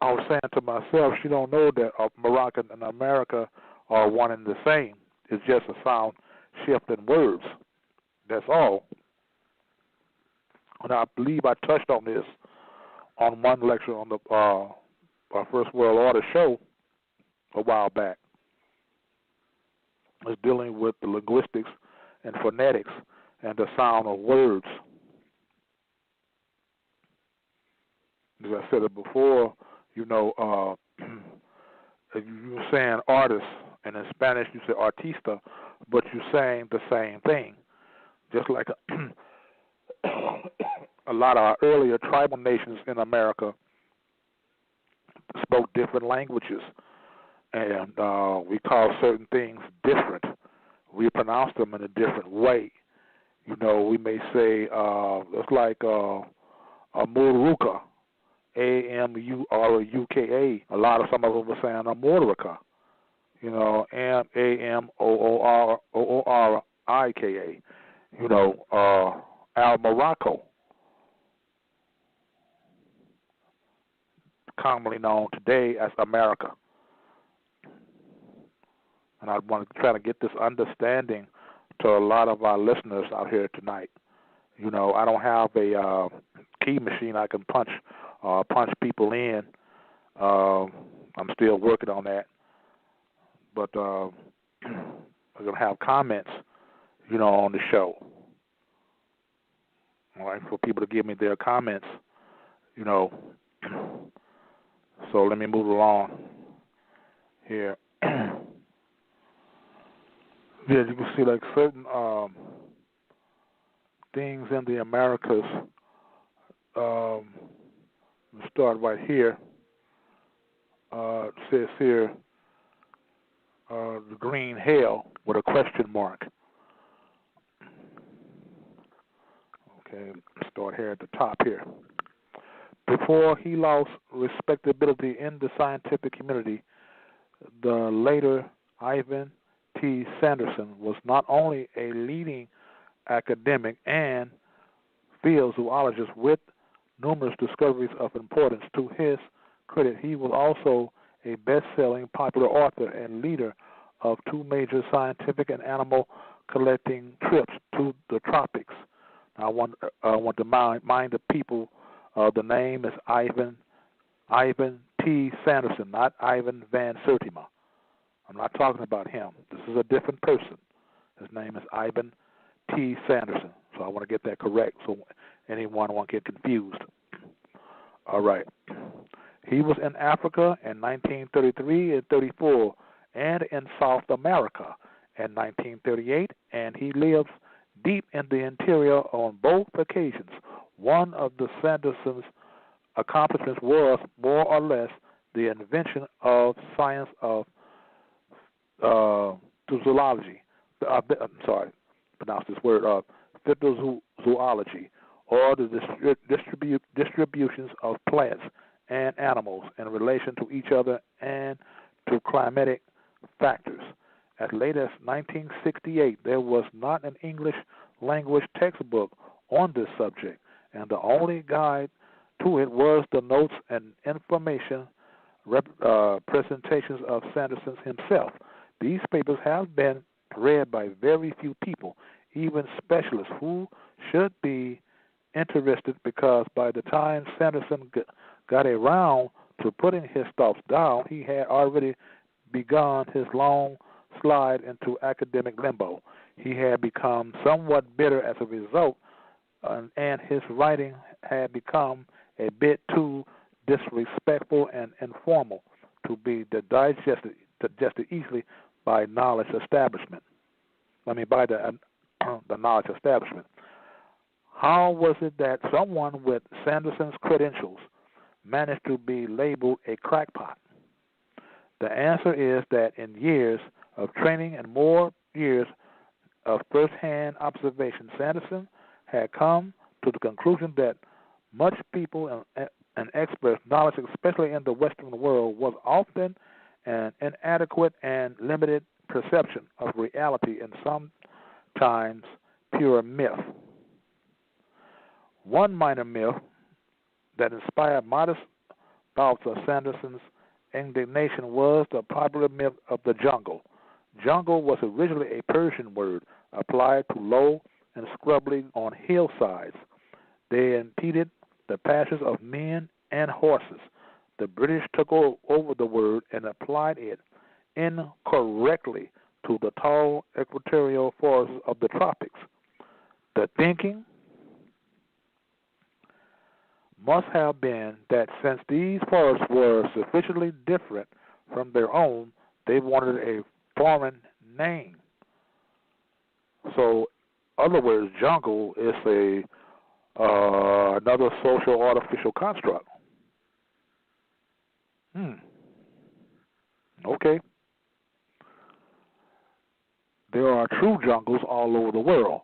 I was saying to myself, she don't know that Moroccan and America are one and the same. It's just a sound shift in words. That's all. And I believe I touched on this on one lecture on the our First World Order show a while back. It's dealing with the linguistics and phonetics and the sound of words. As I said it before, you know, if you were saying artist, and in Spanish you say artista, but you're saying the same thing. Just like a lot of our earlier tribal nations in America spoke different languages, and we call certain things different. We pronounce them in a different way. You know, we may say it's like Amuruka, Amuruka. A lot of some of them were saying Amurika. You know, Amoorika. You know, Al Morocco, commonly known today as America. And I want to try to get this understanding to a lot of our listeners out here tonight. You know, I don't have a key machine I can punch people in. I'm still working on that. But I'm going to have comments, you know, on the show. All right, for people to give me their comments, you know. So let me move along here. Yeah, you can see like certain things in the Americas. Let's start right here. It says here, the green hell with a question mark. Okay, start here at the top here. Before he lost respectability in the scientific community, the later Ivan T. Sanderson was not only a leading academic and field zoologist with numerous discoveries of importance. To his credit, he was also a best-selling popular author and leader of two major scientific and animal collecting trips to the tropics. I want to mind the people. The name is Ivan T. Sanderson, not Ivan Van Sertima. I'm not talking about him. This is a different person. His name is Ivan T. Sanderson. So I want to get that correct so anyone won't get confused. All right. He was in Africa in 1933 and 34 and in South America in 1938, and he lives deep in the interior on both occasions. One of the Sanderson's accomplishments was more or less the invention of science of zoology. Pronounce this word, phytozoology, or the distributions of plants and animals in relation to each other and to climatic factors. As late as 1968, there was not an English language textbook on this subject, and the only guide to it was the notes and information presentations of Sanderson himself. These papers have been read by very few people, even specialists who should be interested, because by the time Sanderson got around to putting his thoughts down, he had already begun his long slide into academic limbo. He had become somewhat bitter as a result, and his writing had become a bit too disrespectful and informal to be digested easily by knowledge establishment. By the knowledge establishment. How was it that someone with Sanderson's credentials managed to be labeled a crackpot? The answer is that in years of training and more years of first-hand observation, Sanderson had come to the conclusion that much people and experts' knowledge, especially in the Western world, was often an inadequate and limited perception of reality and sometimes pure myth. One minor myth that inspired modest bouts of Sanderson's indignation was the popular myth of the jungle. Jungle was originally a Persian word applied to low and scrubby on hillsides. They impeded the passage of men and horses. The British took over the word and applied it incorrectly to the tall equatorial forests of the tropics. The thinking must have been that since these forests were sufficiently different from their own, they wanted a foreign name. So, in other words, jungle is another social artificial construct. Okay. There are true jungles all over the world.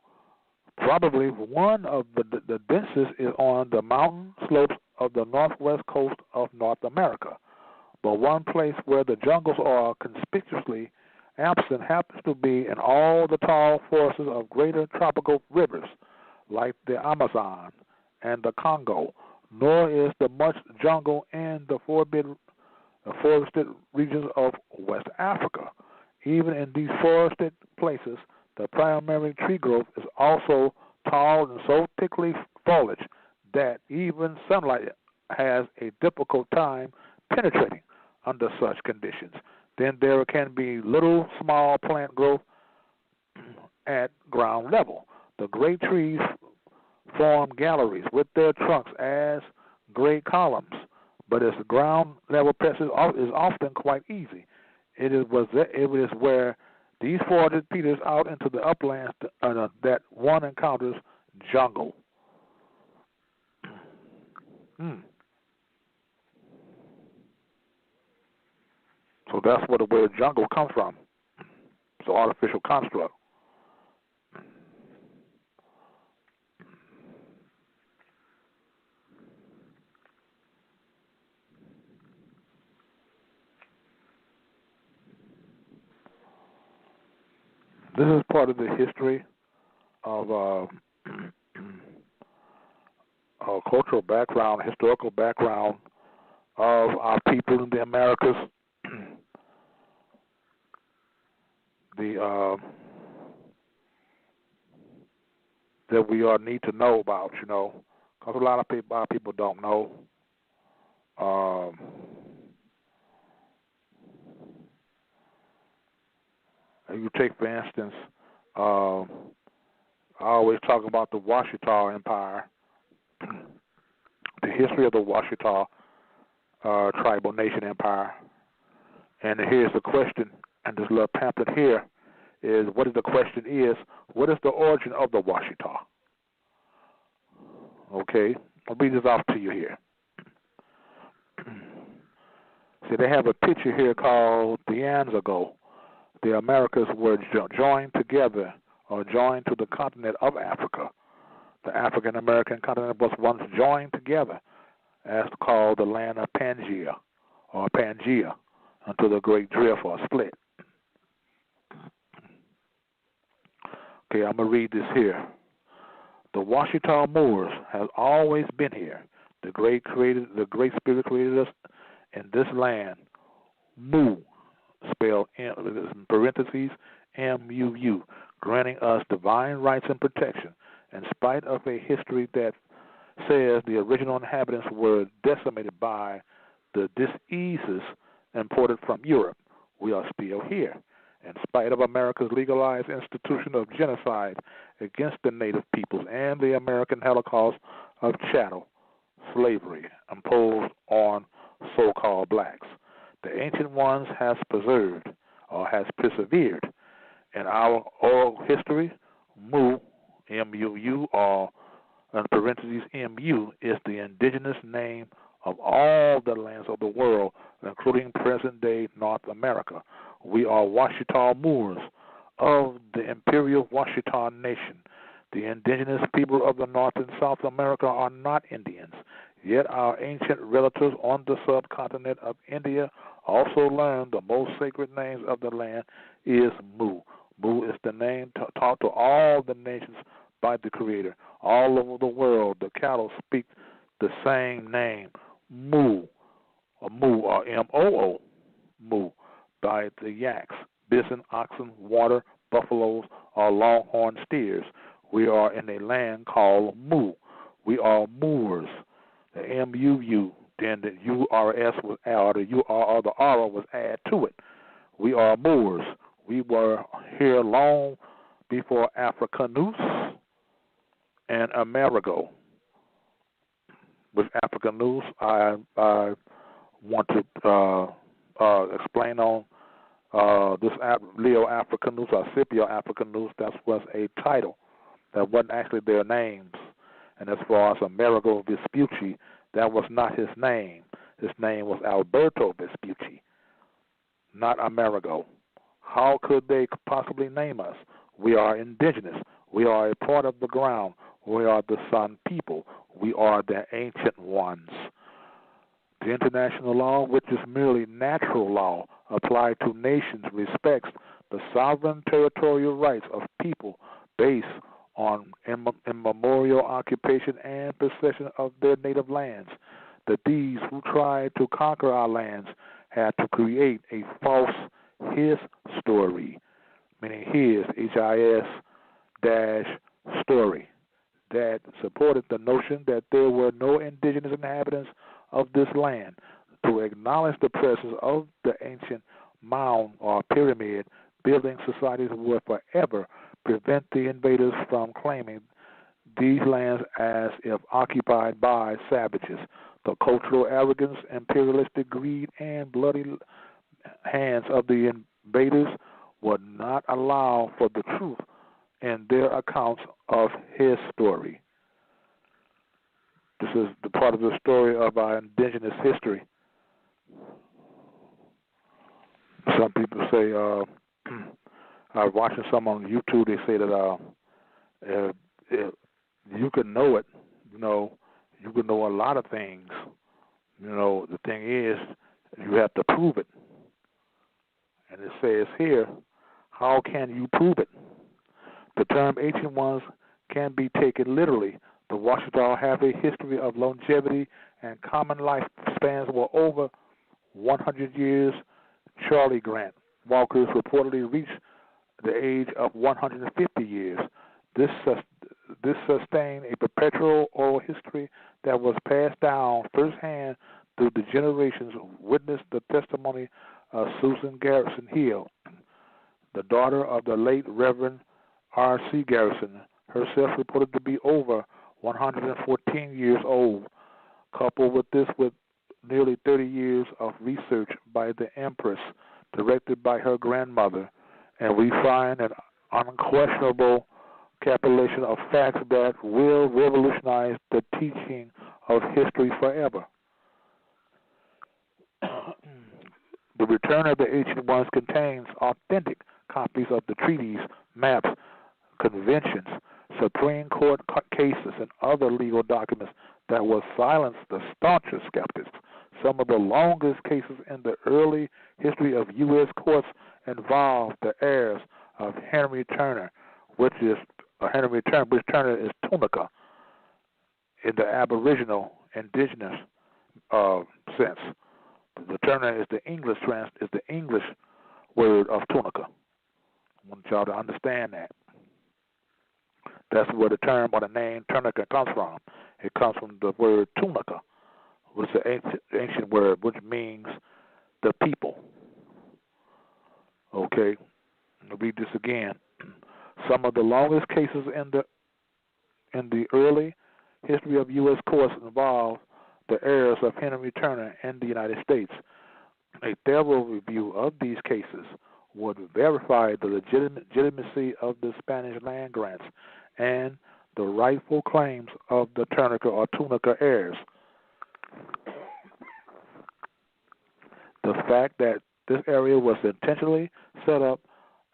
Probably one of the densest is on the mountain slopes of the northwest coast of North America. But one place where the jungles are conspicuously absent happens to be in all the tall forests of greater tropical rivers like the Amazon and the Congo, nor is there much jungle in the forested regions of West Africa. Even in these forested places, the primary tree growth is also tall and so thickly foliage that even sunlight has a difficult time penetrating under such conditions. Then there can be little small plant growth at ground level. The great trees form galleries with their trunks as great columns, but its ground level passage is often quite easy. It is where these forested peters out into the uplands that one encounters jungle. So that's where the word jungle comes from. It's an artificial construct. This is part of the history of cultural background, historical background of our people in the Americas. That we need to know about, because a lot of people don't know. You take, for instance, I always talk about the Washitaw Empire, the history of the Washitaw tribal nation empire. And here's the question, and this little pamphlet here is, what is the question is, what is the origin of the Washitaw? Okay, I'll read this off to you here. See, they have a picture here called the Anzago. The Americas were joined together, or joined to the continent of Africa. The African-American continent was once joined together as called the land of Pangea, or Pangea, until the great drift or split. Okay, I'm going to read this here. The Washitaw Moors have always been here. The Great Spirit created us in this land. Mu, spelled in parentheses, M-U-U, granting us divine rights and protection, in spite of a history that says the original inhabitants were decimated by the diseases imported from Europe. We are still here, in spite of America's legalized institution of genocide against the native peoples and the American Holocaust of chattel slavery imposed on so-called blacks. The ancient ones has preserved, or has persevered. In our oral history, Mu, M-U-U, or in parentheses M-U, is the indigenous name of all the lands of the world, including present-day North America. We are Washitaw Moors of the Imperial Washitaw Nation. The indigenous people of the North and South America are not Indians, yet our ancient relatives on the subcontinent of India also learned the most sacred names of the land is Mu. Mu is the name taught to all the nations by the Creator. All over the world, the cattle speak the same name, Mu, or M-O-O, Mu, by the yaks, bison, oxen, water, buffaloes, or longhorn steers. We are in a land called Mu. We are Moors. The M-U-U, then the U-R-S was added, the U-R or the R was added to it. We are Moors. We were here long before Africanus and Amerigo. With Africanus, I want to explain on this Leo Africanus or Scipio Africanus. That was a title. That wasn't actually their names. And as far as Amerigo Vespucci, that was not his name. His name was Alberto Vespucci, not Amerigo. How could they possibly name us? We are indigenous. We are a part of the ground. We are the Sun people. We are the ancient ones. The international law, which is merely natural law, applied to nations, respects the sovereign territorial rights of people based on immemorial occupation and possession of their native lands. That these who tried to conquer our lands had to create a false his story, meaning his, H-I-S dash story, that supported the notion that there were no indigenous inhabitants of this land. To acknowledge the presence of the ancient mound or pyramid building societies would forever prevent the invaders from claiming these lands as if occupied by savages. The cultural arrogance, imperialistic greed, and bloody hands of the invaders would not allow for the truth in their accounts of his story. This is the part of the story of our indigenous history. Some people say, I was watching some on YouTube, they say that if you can know it, you can know a lot of things. The thing is, you have to prove it. And it says here, how can you prove it? The term ancient ones can be taken literally. The Washitaw have a history of longevity and common lifespans were over 100 years. Charlie Grant walkers reportedly reached the age of 150 years. This sustained a perpetual oral history that was passed down firsthand through the generations. Witnessed the testimony of Susan Garrison Hill, the daughter of the late Reverend R.C. Garrison, herself reported to be over 114 years old. Coupled with this with nearly 30 years of research by the Empress, directed by her grandmother, and we find an unquestionable capitulation of facts that will revolutionize the teaching of history forever. The Return of the Ancient Ones contains authentic copies of the treaties, maps, conventions, Supreme Court cases, and other legal documents that will silence the staunchest skeptics. Some of the longest cases in the early history of U.S. courts involve the heirs of Henry Turner, which Turner is Tunica in the Aboriginal indigenous sense. The Turner is the English word of Tunica. I want y'all to understand that. That's where the term or the name Tunica comes from. It comes from the word Tunica, which is an ancient word which means the people. Okay, I'll read this again. Some of the longest cases in the early history of U.S. courts involve the heirs of Henry Turner in the United States. A thorough review of these cases would verify the legitimacy of the Spanish land grants and the rightful claims of the Tunica or Tunica heirs. The fact that this area was intentionally set up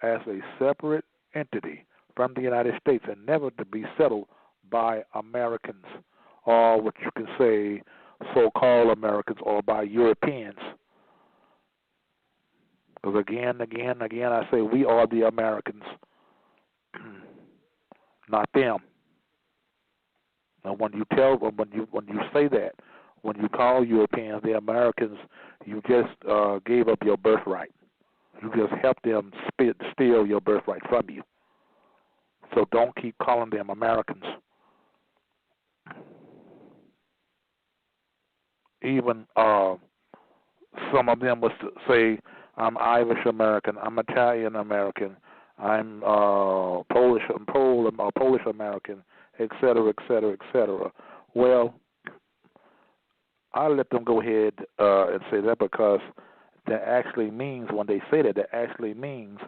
as a separate entity from the United States and never to be settled by Americans, or what you can say so-called Americans, or by Europeans. Because again, I say we are the Americans, not them. And when you say that, when you call Europeans the Americans, you just gave up your birthright. You just helped them steal your birthright from you. So don't keep calling them Americans. Even some of them would say, I'm Irish American, I'm Italian American, I'm Polish American, etc., etc., etc. Well, I let them go ahead and say that, because that actually means, when they say that, actually means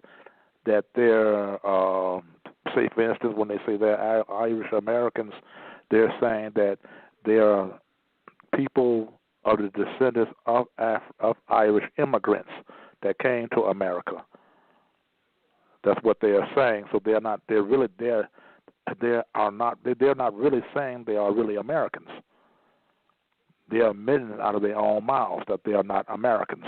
that they're, say for instance, when they say they're Irish Americans, they're saying that they're people of the descendants of Irish immigrants that came to America. That's what they are saying. So they're not really saying they are really Americans. They are admitting out of their own mouths that they are not Americans.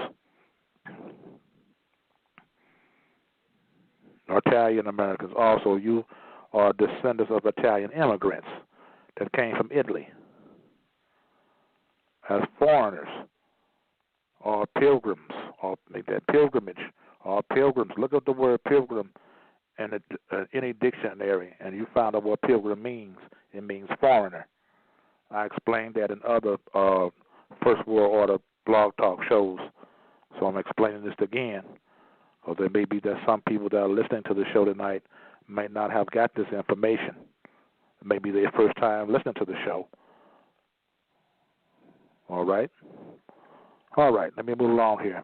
Italian Americans also, you are descendants of Italian immigrants that came from Italy as foreigners, or pilgrims, or make that pilgrimage, or pilgrims. Look up the word pilgrim in any dictionary, and you find out what pilgrim means. It means foreigner. I explained that in other First World Order blog talk shows, so I'm explaining this again, because there may be that some people that are listening to the show tonight might not have got this information. It may be their first time listening to the show. All right, let me move along here.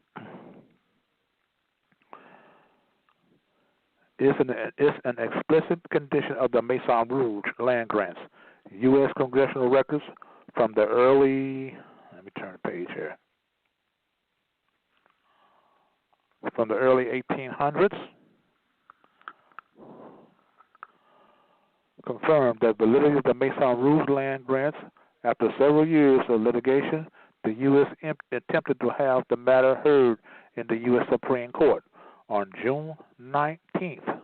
It's an explicit condition of the Maison Rouge land grants. U.S. congressional records from the early, let me turn the page here, from the early 1800s, confirmed that validity of the Maison Rouge land grants. After several years of litigation, the U.S. attempted to have the matter heard in the U.S. Supreme Court on June 19th.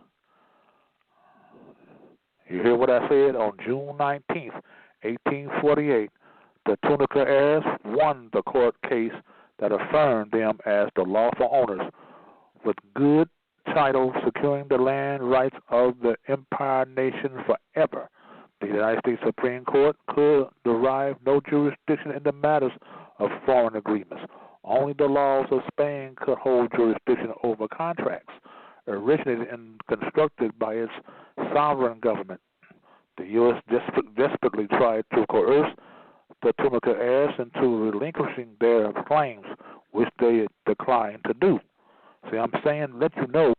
You hear what I said? On June 19th, 1848, the Tunica heirs won the court case that affirmed them as the lawful owners with good title, securing the land rights of the Empire Nation forever. The United States Supreme Court could derive no jurisdiction in the matters of foreign agreements. Only the laws of Spain could hold jurisdiction over contracts originated and constructed by its sovereign government. The U.S. desperately tried to coerce the Tunica heirs into relinquishing their claims, which they declined to do. See, I'm saying, let you know,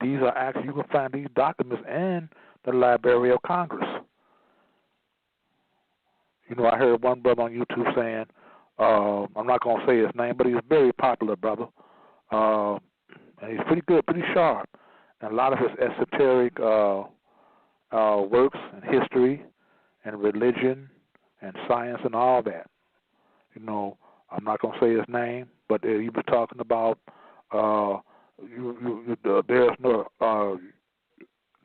these are actually, you can find these documents in the Library of Congress. You know, I heard one brother on YouTube saying, I'm not going to say his name, but he's a very popular brother. And he's pretty good, pretty sharp. And a lot of his esoteric works and history and religion and science and all that. You know, I'm not going to say his name, but he was talking about there's no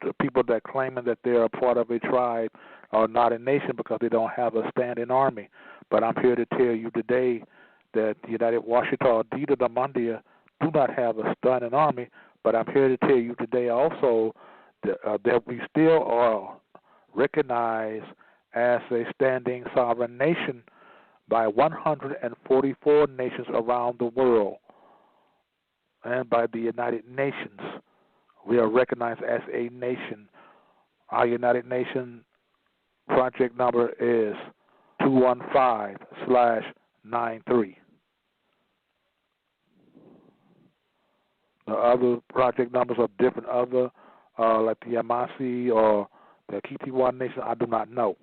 the people that claiming that they're a part of a tribe are not a nation because they don't have a standing army. But I'm here to tell you today that the United Washitaw Deed of the Mondia do not have a standing army. But I'm here to tell you today also that we still are recognized as a standing sovereign nation by 144 nations around the world, and by the United Nations. We are recognized as a nation. Our United Nations project number is 215/93. The other project numbers are different, other like the Yamasi or the Kitiwa Nation, I do not know.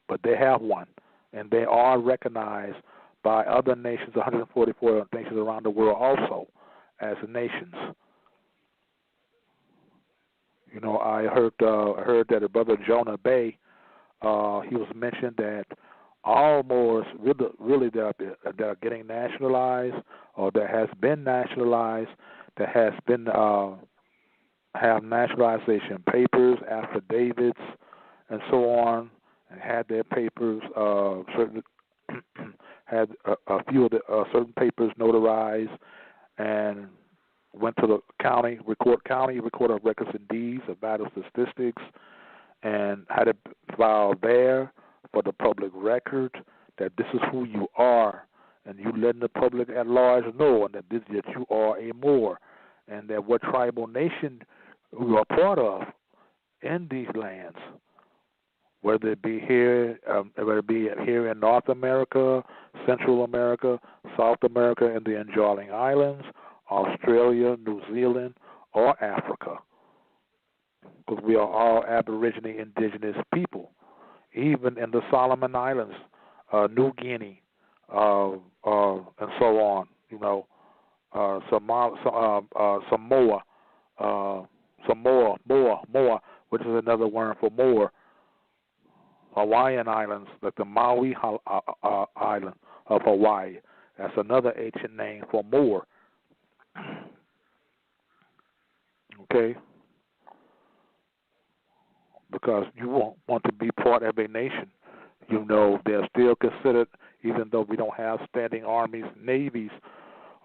But they have one, and they are recognized by other nations, 144 nations around the world also, as nations. You know, I heard that a brother Jonah Bay, he was mentioned that all Moors really that are getting nationalized or that has been nationalized, that has been have nationalization papers, affidavits, and so on, and had their papers certain had a few of the certain papers notarized and went to the county recorder of records and deeds of vital statistics and had it filed there for the public record that this is who you are, and you letting the public at large know and that you are a Moor, and that what tribal nation you are part of in these lands, whether it be here in North America, Central America, South America, and the Enjoying Islands, Australia, New Zealand, or Africa, because we are all Aborigine indigenous people, even in the Solomon Islands, New Guinea, and so on. You know, Samoa, Moa, which is another word for Moor. Hawaiian Islands, like the Maui Island of Hawaii. That's another ancient name for Moor. Okay? Because you won't want to be part of a nation. You know, they're still considered, even though we don't have standing armies, navies,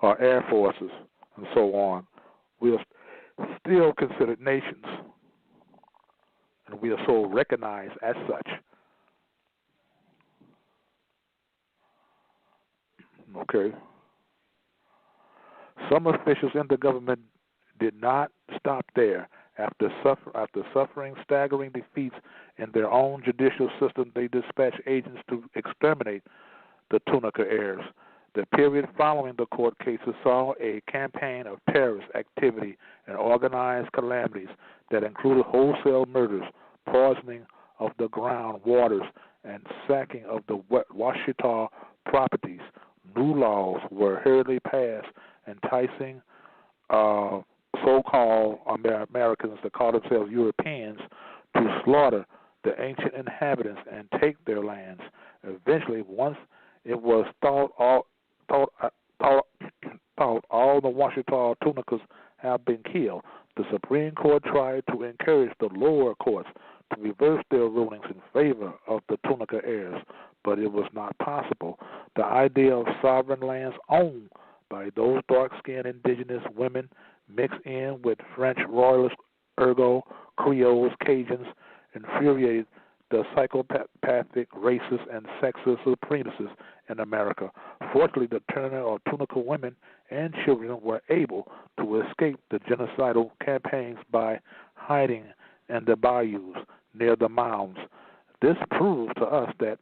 or air forces, and so on, we are still considered nations. And we are so recognized as such. Okay. Some officials in the government did not stop there. After suffering staggering defeats in their own judicial system, they dispatched agents to exterminate the Tunica heirs. The period following the court cases saw a campaign of terrorist activity and organized calamities that included wholesale murders, poisoning of the ground waters, and sacking of the Washitaw properties. New laws were hurriedly passed, enticing so-called Americans that call themselves Europeans to slaughter the ancient inhabitants and take their lands. Eventually, once it was thought all the Washitaw Tunicas have been killed, the Supreme Court tried to encourage the lower courts to reverse their rulings in favor of the Tunica heirs, but it was not possible. The idea of sovereign lands owned by those dark-skinned indigenous women mixed in with French royalists, ergo, Creoles, Cajuns, infuriated the psychopathic, racist, and sexist supremacists in America. Fortunately, the Turner or Tunica women and children were able to escape the genocidal campaigns by hiding in the bayous near the mounds. This proves to us that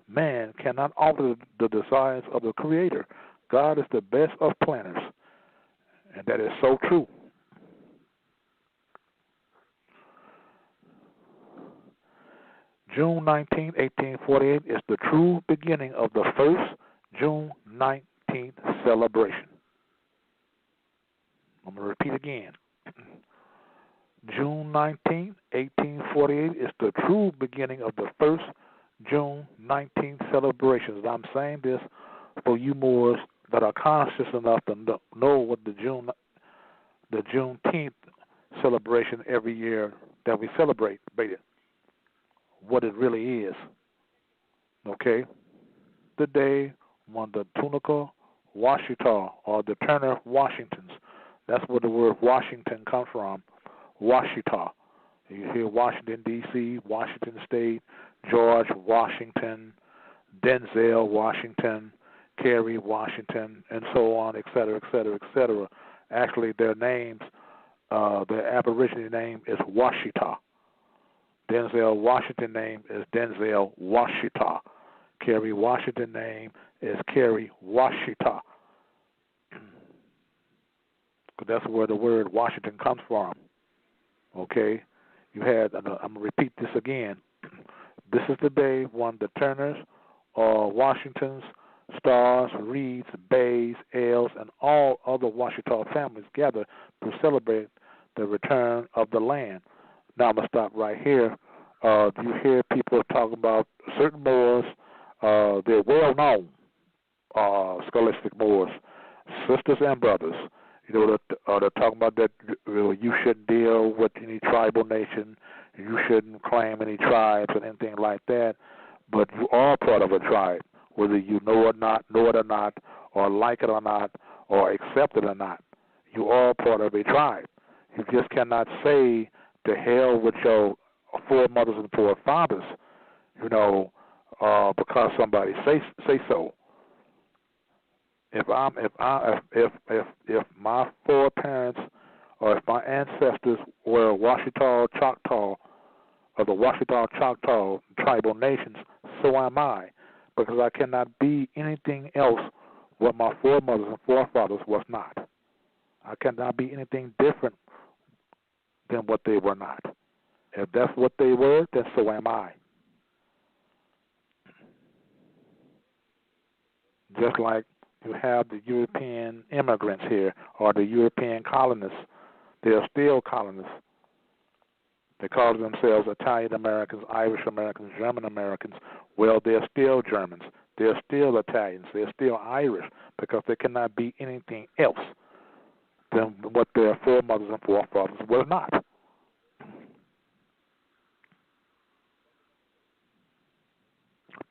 man cannot alter the designs of the Creator. God is the best of planners, and that is so true. June 19, 1848 is the true beginning of the first June 19th celebration. I'm going to repeat again. June 19, 1848 is the true beginning of the first June 19th celebrations. I'm saying this for you Moors that are conscious enough to know what the Juneteenth celebration every year that we celebrate, what it really is. Okay? The day when the Tunica, Washitaw, or the Turner Washingtons, that's where the word Washington comes from, Washitaw. You hear Washington, D.C., Washington State, George Washington, Denzel Washington, Kerry Washington, and so on, et cetera, et cetera, et cetera. Actually, their names, their Aborigine name is Washitaw. Denzel Washington name is Denzel Washitaw. Kerry Washington name is Kerry Washitaw. That's where the word Washington comes from. Okay? You had, I'm going to repeat this again. This is the day when the Turners, or Washingtons, Stars, Reeds, Bays, Ailes, and all other Washitaw families gather to celebrate the return of the land. Now I'm going to stop right here. You hear people talking about certain Moors, they're well-known, scholastic Moors, sisters and brothers. You know, they're talking about that you shouldn't deal with any tribal nation, you shouldn't claim any tribes and anything like that, but you are part of a tribe, whether you know it or not, or like it or not, or accept it or not. You are part of a tribe. You just cannot say to hell with your foremothers and forefathers, you know, because somebody say so. If my foreparents or if my ancestors were Washitaw Choctaw of the Washitaw Choctaw tribal nations, so am I, because I cannot be anything else what my foremothers and forefathers was not. I cannot be anything different than what they were not. If that's what they were, then so am I. Just like you have the European immigrants here or the European colonists, they are still colonists. They call themselves Italian Americans, Irish Americans, German Americans. Well, they're still Germans. They're still Italians. They're still Irish because they cannot be anything else than what their foremothers and forefathers were not.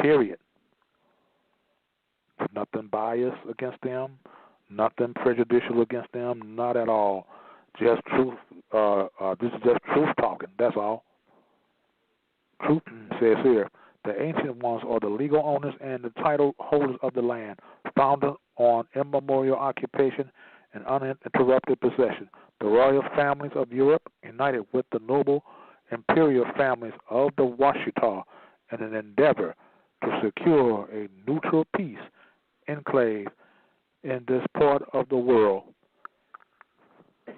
Period. Nothing biased against them, nothing prejudicial against them, not at all. Just truth. This is just truth talking. That's all. Truth says here, the ancient ones are the legal owners and the title holders of the land, founded on immemorial occupation and uninterrupted possession. The royal families of Europe, united with the noble imperial families of the Washitaw in an endeavor to secure a neutral peace enclave in this part of the world. It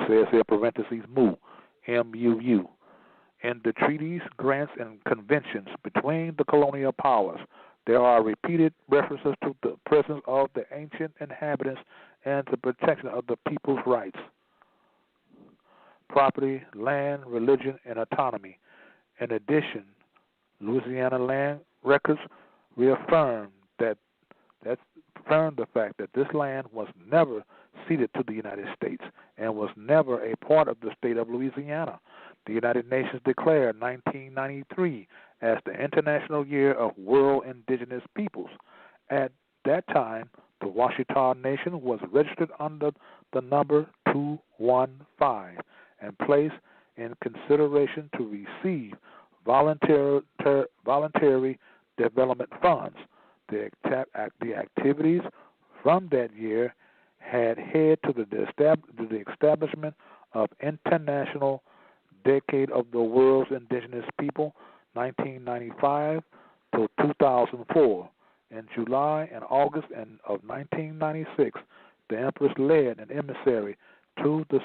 says here, parentheses, MU, M-U-U. In the treaties, grants, and conventions between the colonial powers, there are repeated references to the presence of the ancient inhabitants and the protection of the people's rights, property, land, religion, and autonomy. In addition, Louisiana land records reaffirm the fact that this land was never ceded to the United States and was never a part of the state of Louisiana. The United Nations declared 1993 as the International Year of World Indigenous Peoples. At that time, the Washitaw Nation was registered under the number 215 and placed in consideration to receive voluntary development funds. The activities from that year had led to the establishment of International Decade of the World's Indigenous People, 1995 to 2004. In July and August of 1996, the Empress led an emissary to the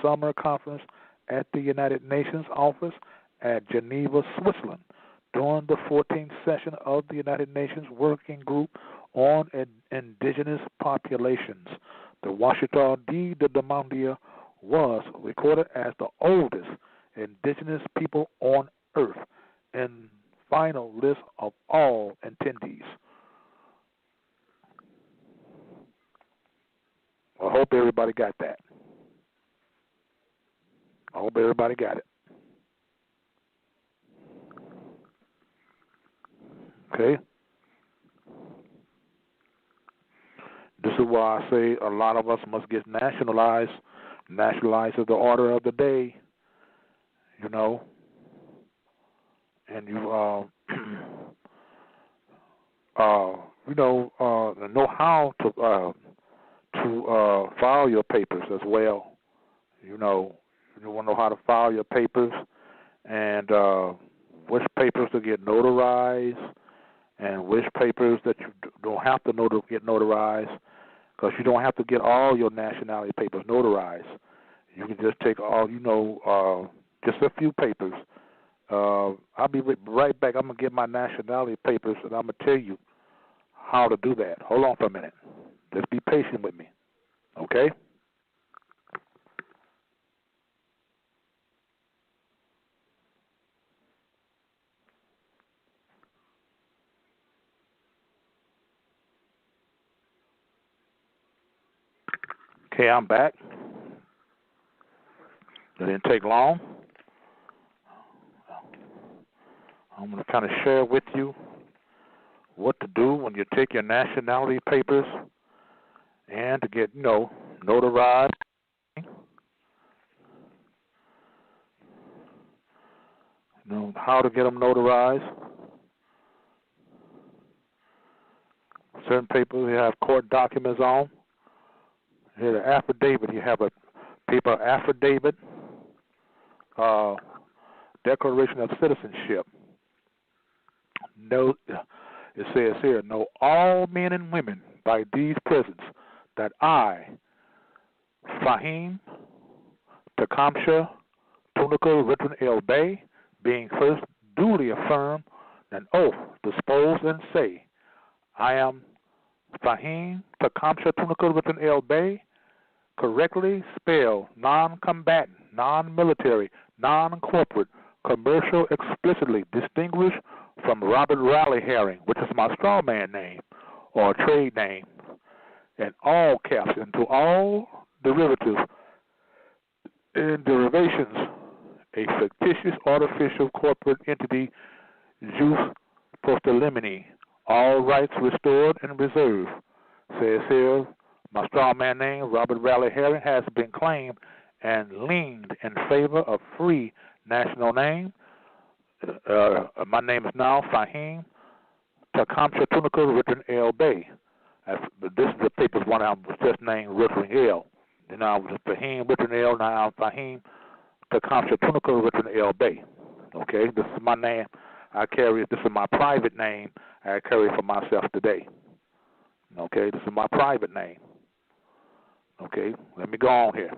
summer conference at the United Nations office at Geneva, Switzerland, during the 14th session of the United Nations Working Group on Indigenous Populations. The Washitaw de Demandia was recorded as the oldest indigenous people on earth and final list of all attendees. I hope everybody got that. I hope everybody got it. Okay? This is why I say a lot of us must get nationalized. Nationalized is the order of the day, you know. And you, know how to file your papers as well. You know, you want to know how to file your papers and which papers to get notarized and which papers that you don't have to get notarized, because you don't have to get all your nationality papers notarized. You can just take all, just a few papers. I'll be right back. I'm going to get my nationality papers, and I'm going to tell you how to do that. Hold on for a minute. Just be patient with me, okay? Okay, I'm back. That didn't take long. I'm going to kind of share with you what to do when you take your nationality papers and to get, notarized. How to get them notarized. Certain papers you have court documents on. Here, the affidavit, you have a paper affidavit, declaration of citizenship. Note, it says here, know all men and women by these presents that I, Fahim Tecumseh Tunica Richard L. Bay, being first duly affirmed an oath, dispose and say, I am Fahim Tecumseh Tunica Richard L. Bay, correctly spelled non-combatant, non-military, non-corporate, commercial, explicitly distinguished from Robert Riley Herring, which is my straw man name or trade name, and all caps into all derivatives and derivations, a fictitious artificial corporate entity, jus postulimini, all rights restored and reserved. Says here, my straw man name, Robert Riley Herring, has been claimed and leaned in favor of free national name. My name is now Fahim Tecumseh Tunica Richard L. Bay. This is the paper's one I was just named Richard L. Then I was Fahim Richard L. Now I'm Fahim Tecumseh Tunica Richard L. Bay. Okay, this is my name. I carry. This is my private name. I carry for myself today. Okay, this is my private name. Okay, let me go on here.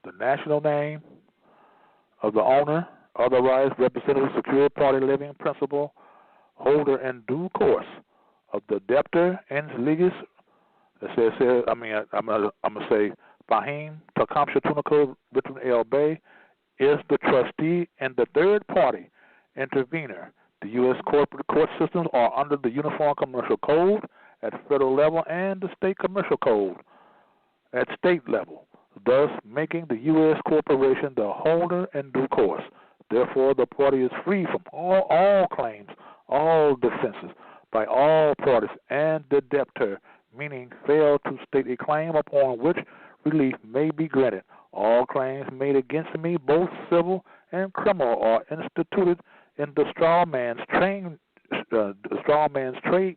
The national name of the owner, otherwise representative, secured party, living principal, holder in due course of the debtor ens legis. It says here, I'm gonna say Fahim Tecumseh Tunica Richard L. Bay is the trustee and the third party intervener. The U.S. corporate court systems are under the Uniform Commercial Code at federal level and the state commercial code at state level, thus making the U.S. corporation the holder in due course. Therefore, the party is free from all claims, all defenses by all parties, and the debtor, meaning fail to state a claim upon which relief may be granted. All claims made against me, both civil and criminal, are instituted in the straw man's trade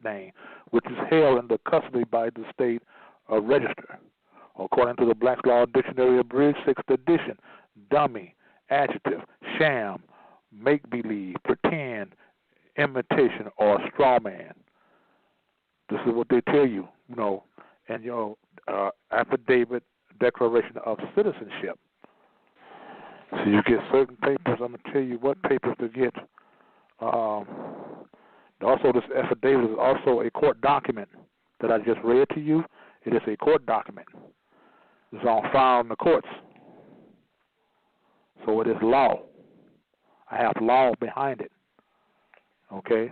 name, which is held in the custody by the state register. According to the Black's Law Dictionary, abridged 6th edition, dummy, adjective, sham, make-believe, pretend, imitation, or straw man. This is what they tell you, in your affidavit, declaration of citizenship. So you get certain papers. I'm going to tell you what papers to get. Also, this affidavit is also a court document that I just read to you. It is a court document. It's on file in the courts. So it is law. I have law behind it. Okay?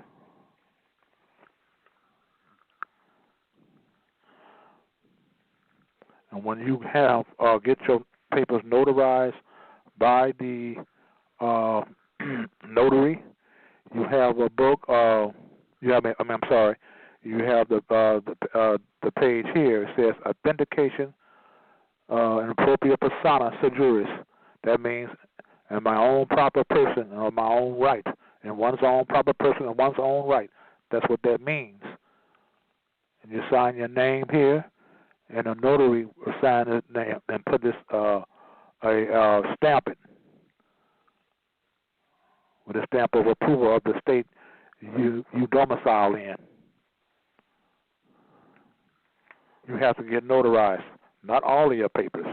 And when you have get your papers notarized by the notary, you have a book. You have the page here. It says authentication and appropriate persona juris. That means in my own proper person or my own right, in one's own proper person and one's own right. That's what that means. And you sign your name here, and a notary will sign his name and put this stamp it with a stamp of approval of the state you domicile in. You have to get notarized. Not all of your papers,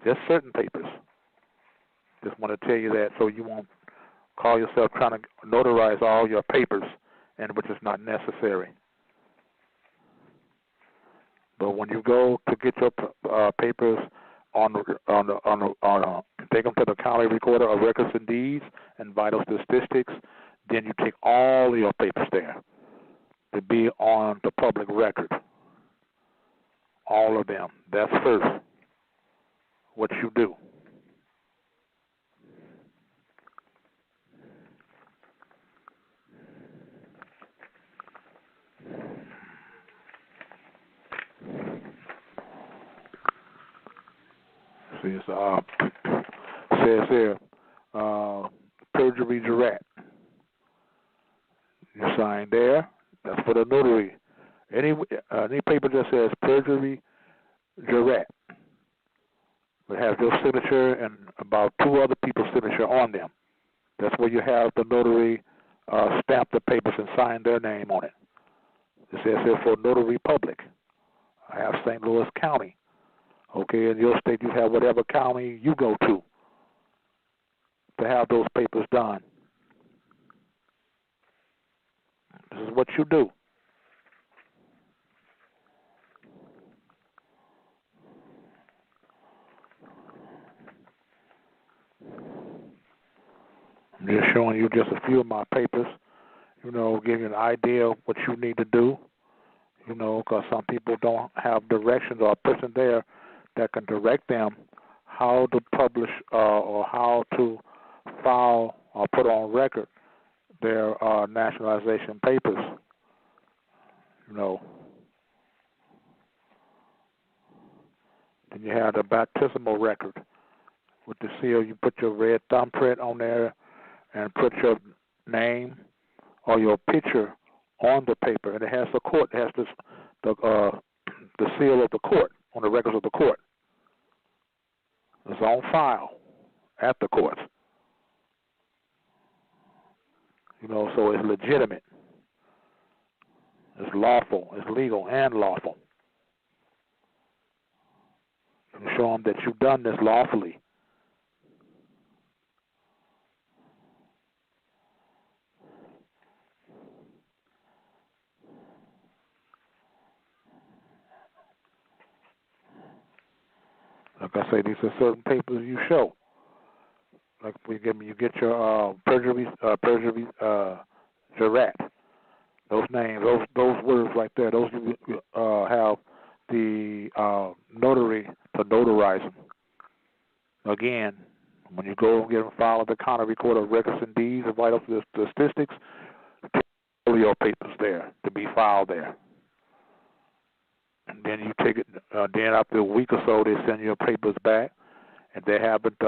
just certain papers. Just want to tell you that so you won't call yourself trying to notarize all your papers, and which is not necessary. But when you go to get your papers take them to the county recorder of records and deeds and vital statistics, then you take all your papers there to be on the public record. All of them. That's first. What you do. See, it's says here, perjury jurat. You sign there. That's for the notary. Any paper that says perjury jurat would have your signature and about 2 other people's signature on them. That's where you have the notary stamp the papers and sign their name on it. It says here for notary public. I have St. Louis County. Okay, in your state you have whatever county you go to have those papers done. This is what you do. I'm just showing you just a few of my papers, give you an idea of what you need to do, because some people don't have directions or a person there that can direct them how to publish or how to file or put on record their nationalization papers, Then you have the baptismal record with the seal. You put your red thumbprint on there and put your name or your picture on the paper, and it has the court. It has the seal of the court on the records of the court. It's on file at the courts. So it's legitimate. It's lawful. It's legal and lawful. You show them that you've done this lawfully. Like I say, these are certain papers you show. Like you get your perjury jurat. Those names, those words right there, those you have the notary to notarize them. Again, when you go and get them filed at the county recorder of records and deeds, and write up the statistics, all your papers there to be filed there. And then you take it. Then after a week or so, they send your papers back, and they haven't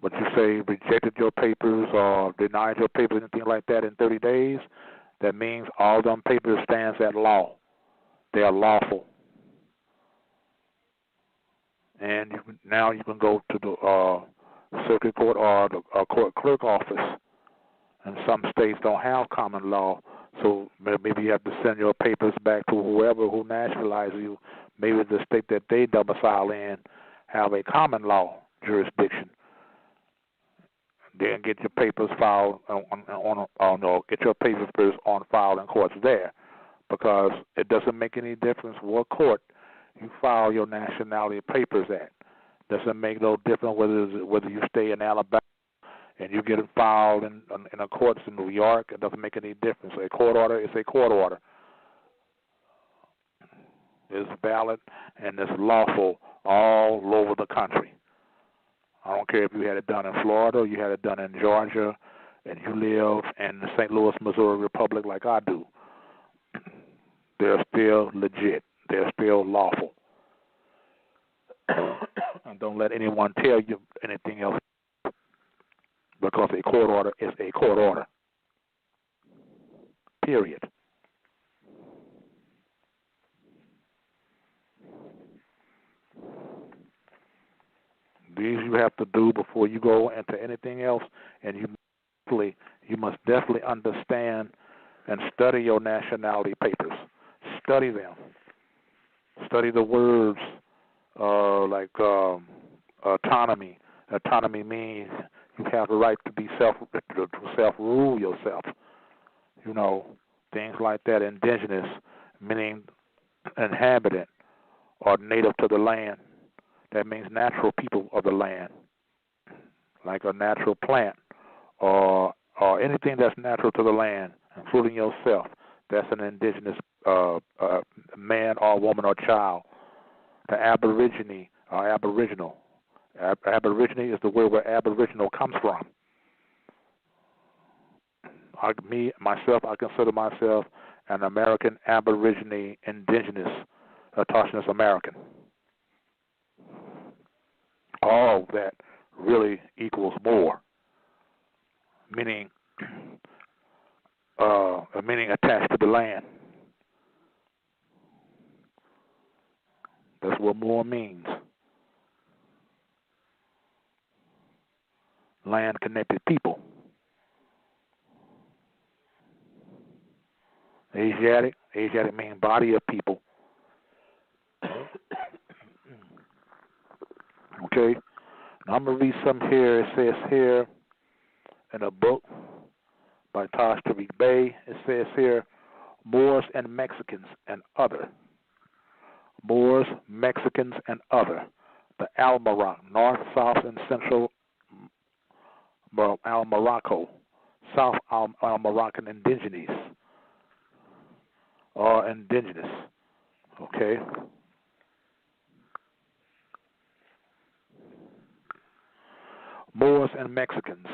what you say, rejected your papers or denied your papers, anything like that in 30 days, that means all them papers stands at law. They are lawful. And now you can go to the circuit court or the court clerk office. And some states don't have common law, so maybe you have to send your papers back to whoever who nationalized you. Maybe the state that they domicile in have a common law jurisdiction. Then get your papers filed get your papers on file in courts there, because it doesn't make any difference what court you file your nationality papers at. Doesn't make no difference whether you stay in Alabama and you get it filed in a courts in New York. It doesn't make any difference. A court order is a court order. It's valid and it's lawful all over the country. I don't care if you had it done in Florida or you had it done in Georgia and you live in the St. Louis, Missouri Republic like I do. They're still legit. They're still lawful. And don't let anyone tell you anything else, because a court order is a court order. Period. These you have to do before you go into anything else, and you must definitely understand and study your nationality papers. Study them. Study the words like autonomy. Autonomy means you have the right to be self-rule yourself. Things like that. Indigenous, meaning inhabitant or native to the land. That means natural people of the land, like a natural plant or anything that's natural to the land, including yourself. That's an indigenous man or woman or child. The Aborigine or Aboriginal. Aborigine is the word where Aboriginal comes from. I consider myself an American Aborigine Indigenous Autochthonous American. All that really equals more, meaning attached to the land. That's what more means. Land-connected people. Asiatic means body of people. Okay, now I'm going to read something here. It says here in a book by Taj Tariq Bey, it says here, Moors and Mexicans and other. Moors, Mexicans, and other. The Almorac, North, South, and Central Al-Morocco, South Al-Moroccan Indigenes, or indigenous, okay? Moors and Mexicans.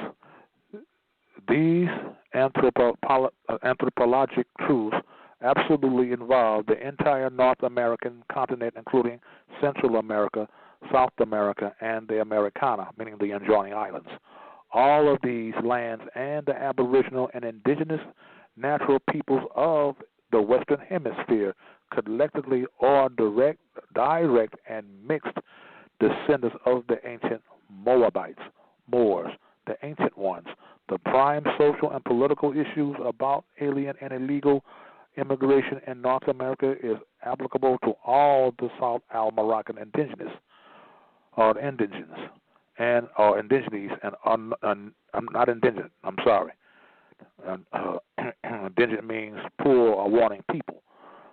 These anthropologic truths absolutely involve the entire North American continent, including Central America, South America, and the Americana, meaning the adjoining islands. All of these lands and the aboriginal and indigenous natural peoples of the Western Hemisphere, collectively or direct and mixed descendants of the ancient Moabites, Moors, the ancient ones. The prime social and political issues about alien and illegal immigration in North America is applicable to all the South Al-Moroccan indigenous, or indigenous, and or indigenes, and I'm not indigent. I'm sorry. Indigent means poor or wanting people.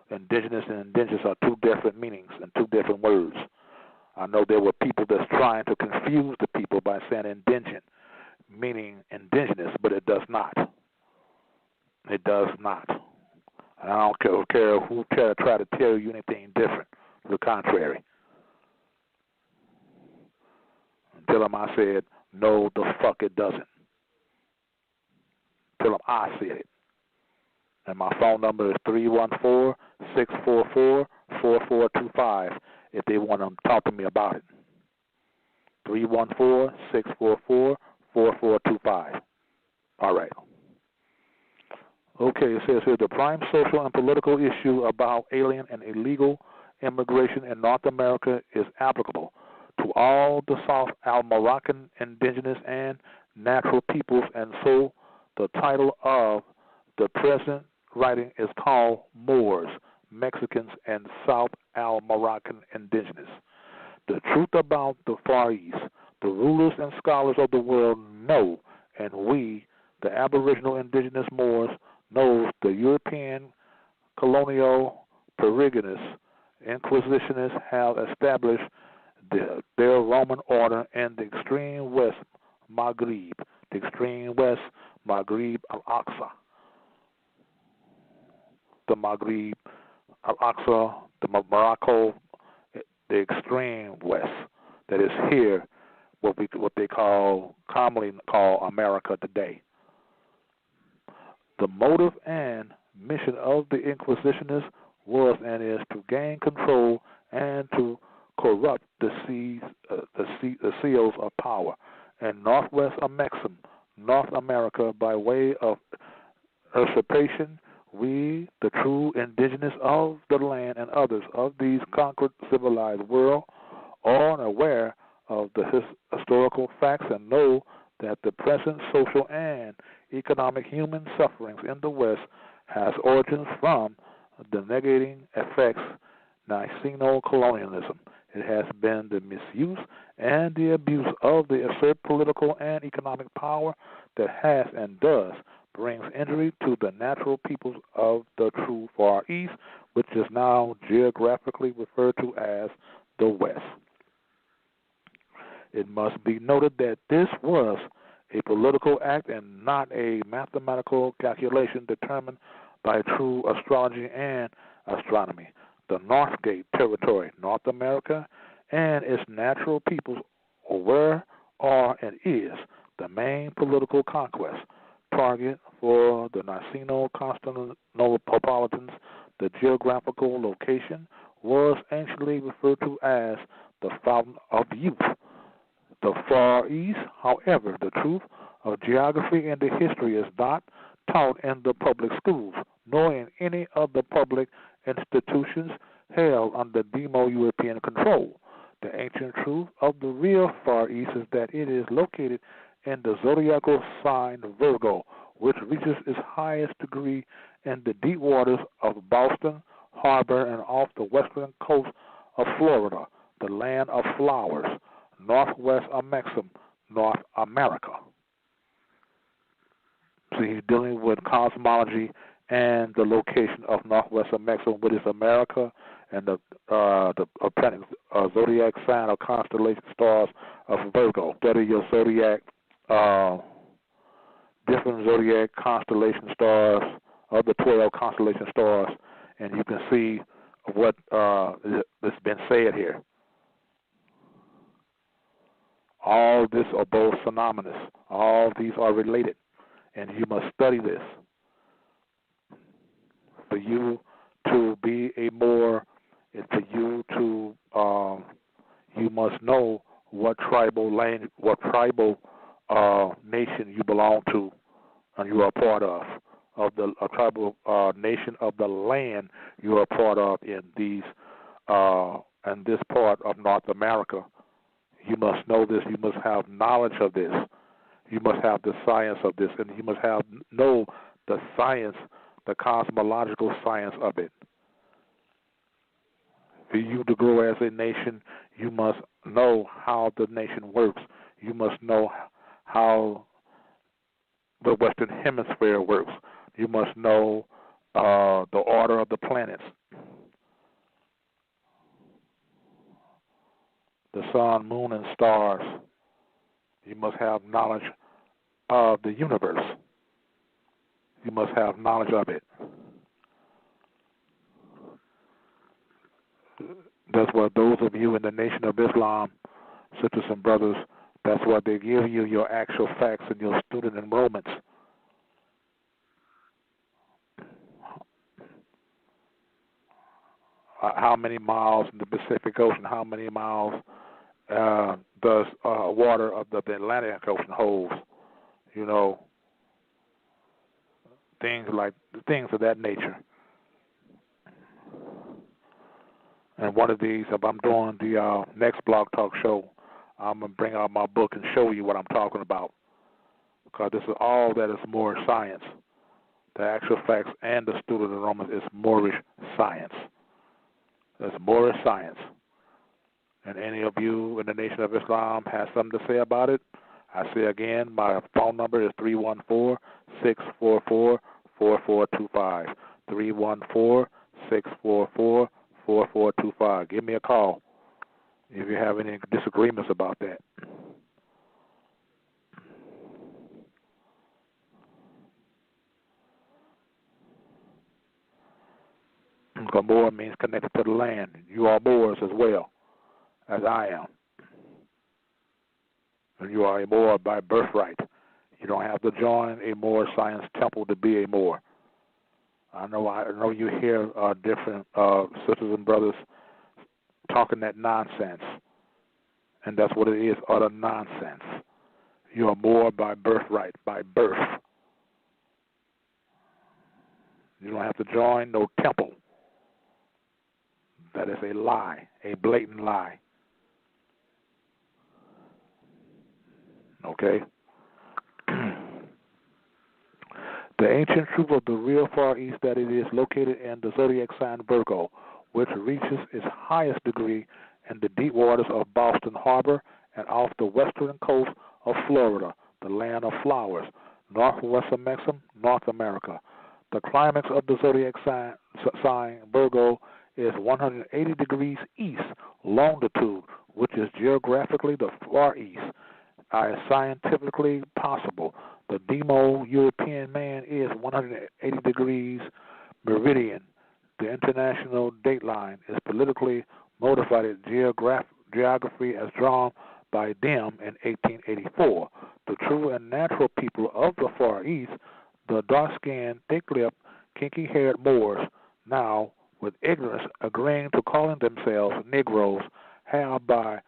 Indigenous and indigenous are two different meanings and two different words. I know there were people that's trying to confuse the people by saying indigent, meaning indigenous, but it does not. It does not. And I don't care who try to tell you anything different. To the contrary. Tell them I said, no, the fuck it doesn't. Tell them I said it. And my phone number is 314-644-4425 if they want to talk to me about it. 314-644-4425. All right. Okay, it says here, the prime social and political issue about alien and illegal immigration in North America is applicable to all the South Al-Moroccan indigenous and natural peoples, and so the title of the present writing is called Moors, Mexicans, and South Al-Moroccan indigenous. The truth about the Far East, the rulers and scholars of the world know, and we, the aboriginal indigenous Moors, knows the European colonial Perigonists, Inquisitionists have established their Roman order in the extreme west Maghreb, Al-Aqsa, the Maghreb Al-Aqsa, the Morocco, the extreme west, that is here, what they commonly call America today. The motive and mission of the Inquisitionists was and is to gain control and to corrupt the seals of power in Northwest North America by way of usurpation. We, the true indigenous of the land and others of these conquered civilized world, are aware of the historical facts and know that the present social and economic human sufferings in the West has origins from the negating effects Niceno colonialism. It has been the misuse and the abuse of the asserted political and economic power that has and does brings injury to the natural peoples of the true Far East, which is now geographically referred to as the West. It must be noted that this was a political act and not a mathematical calculation determined by true astrology and astronomy. The Northgate territory, North America, and its natural peoples were, are, and is the main political conquest target for the Niceno-Constantinopolitans. The geographical location was anciently referred to as the Fountain of Youth. The Far East, however, the truth of geography and the history is not taught in the public schools, nor in any of the public institutions held under Demo-European control. The ancient truth of the real Far East is that it is located in the zodiacal sign Virgo, which reaches its highest degree in the deep waters of Boston Harbor and off the western coast of Florida, the land of flowers, northwest of Mexico, North America. So he's dealing with cosmology and the location of northwest of Mexico, which is America, and the planet zodiac sign or constellation stars of Virgo. Study your zodiac, different zodiac constellation stars, of the 12 constellation stars, and you can see what has been said here. All this are both synonymous. All these are related, and you must study this. For you to be a Moor, and for you to, you must know what tribal land, what tribal nation you belong to, and you are part of the tribal nation of the land you are part of in these in this part of North America. You must know this. You must have knowledge of this. You must have the science of this, and you must know the science, the cosmological science of it. For you to grow as a nation, you must know how the nation works. You must know how the Western Hemisphere works. You must know the order of the planets, the sun, moon, and stars. You must have knowledge of the universe. You must have knowledge of it. That's what those of you in the Nation of Islam, sisters and brothers, that's what they give you your actual facts and your student enrollments. How many miles in the Pacific Ocean, how many miles does water of the Atlantic Ocean holds? You know, things of that nature. And one of these, if I'm doing the next Blog Talk show, I'm going to bring out my book and show you what I'm talking about. Because this is all that is Moorish science. The actual facts and the student enrollment is Moorish science. It's Moorish science. And any of you in the Nation of Islam has something to say about it, I say again, my phone number is 314-644-4425. 314-644-4425. Give me a call if you have any disagreements about that. Because Moor means connected to the land. You are Moors as well as I am. And you are a Moor by birthright. You don't have to join a Moor science temple to be a Moor. I know you hear different sisters and brothers talking that nonsense. And that's what it is, utter nonsense. You are Moor by birthright, by birth. You don't have to join no temple. That is a lie, a blatant lie. Okay? The ancient truth of the real Far East that it is located in the zodiac sign Virgo, which reaches its highest degree in the deep waters of Boston Harbor and off the western coast of Florida, the land of flowers, northwest of Mexico, North America. The climax of the zodiac sign Virgo is 180 degrees east longitude, which is geographically the Far East. As scientifically possible, the Demo-European man is 180 degrees meridian. The international dateline is politically motivated geography as drawn by them in 1884. The true and natural people of the Far East, the dark-skinned, thick-lipped, kinky-haired Moors, now with ignorance agreeing to calling themselves Negroes, have by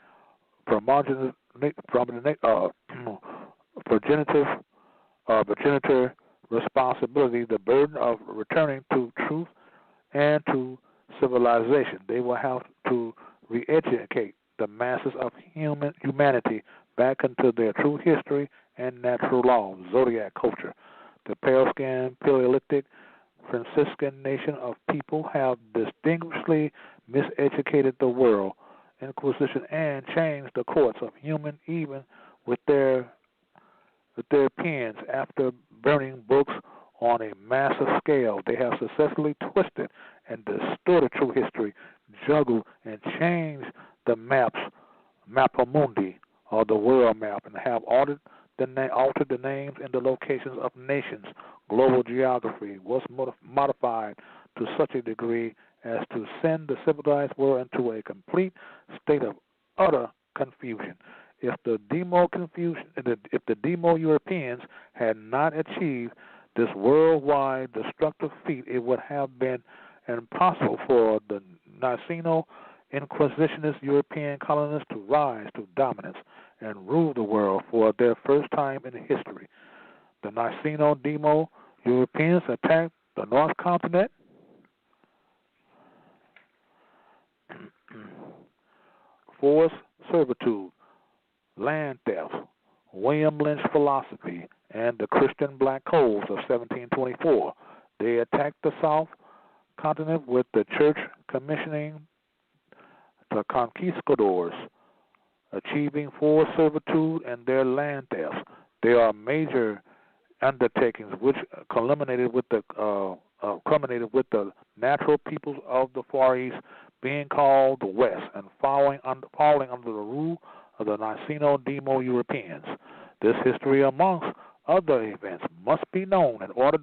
progenitor responsibility the burden of returning to truth and to civilization. They will have to re-educate the masses of humanity back into their true history and natural laws, zodiac culture. The pale-skinned, Paleolithic, Franciscan nation of people have distinguishedly miseducated the world, Inquisition, and changed the courts of human even with their pens. After burning books on a massive scale, they have successfully twisted and distorted true history, juggled and changed the mapamundi, or the world map, and have altered the names and the locations of nations. Global geography was modified to such a degree as to send the civilized world into a complete state of utter confusion. If the Demo Europeans had not achieved this worldwide destructive feat, it would have been impossible for the Niceno Inquisitionist European colonists to rise to dominance and rule the world for their first time in history. The Niceno Demo Europeans attacked the North Continent, forced servitude, land theft, William Lynch philosophy, and the Christian Black Codes of 1724. They attacked the South Continent with the Church commissioning the conquistadors, achieving forced servitude and their land thefts. There are major undertakings which culminated with the natural peoples of the Far East being called the West and falling under the rule of the Niceno Demo Europeans. This history, amongst other events, must be known in order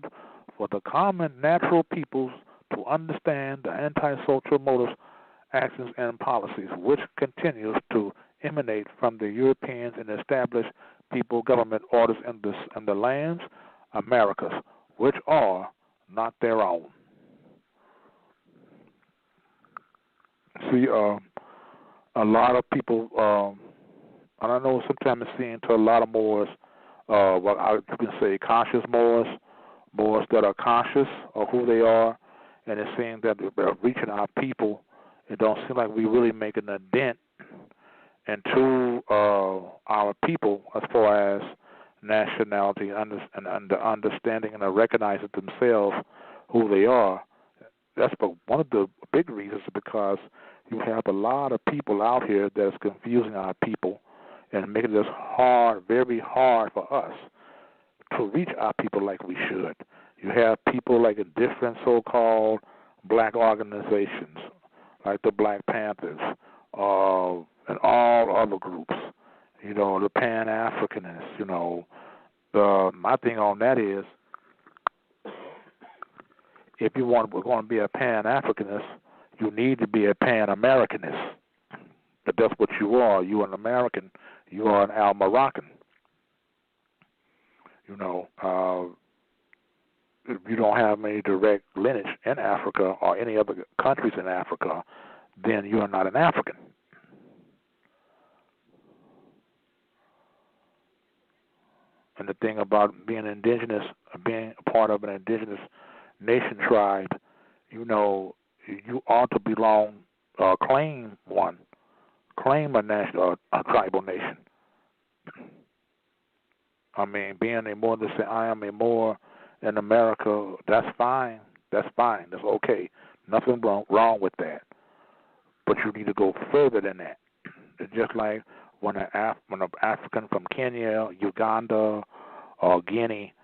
for the common natural peoples to understand the antisocial motives, actions, and policies which continues to emanate from the Europeans and established people government orders in the lands, Americas, which are not their own. See, a lot of people, and I know sometimes it's seen to a lot of Moors, you can say conscious Moors that are conscious of who they are, and it's saying that they're reaching our people. It don't seem like we really making a dent into our people as far as nationality and the understanding and the recognizing themselves who they are. That's one of the big reasons, because you have a lot of people out here that's confusing our people and making this hard, very hard for us to reach our people like we should. You have people like in different so-called black organizations, like the Black Panthers, and all other groups, the Pan-Africanists, my thing on that is, if we're going to be a Pan-Africanist, you need to be a Pan-Americanist. But that's what you are. You're an American. You are an Al-Moroccan. If you don't have any direct lineage in Africa or any other countries in Africa, then you are not an African. And the thing about being indigenous, being a part of an indigenous nation tribe, you ought to belong, claim a tribal nation. I mean, being a Moor, to say I am a Moor in America, that's fine. That's okay. Nothing wrong with that. But you need to go further than that. It's just like when an African from Kenya, Uganda, or Guinea,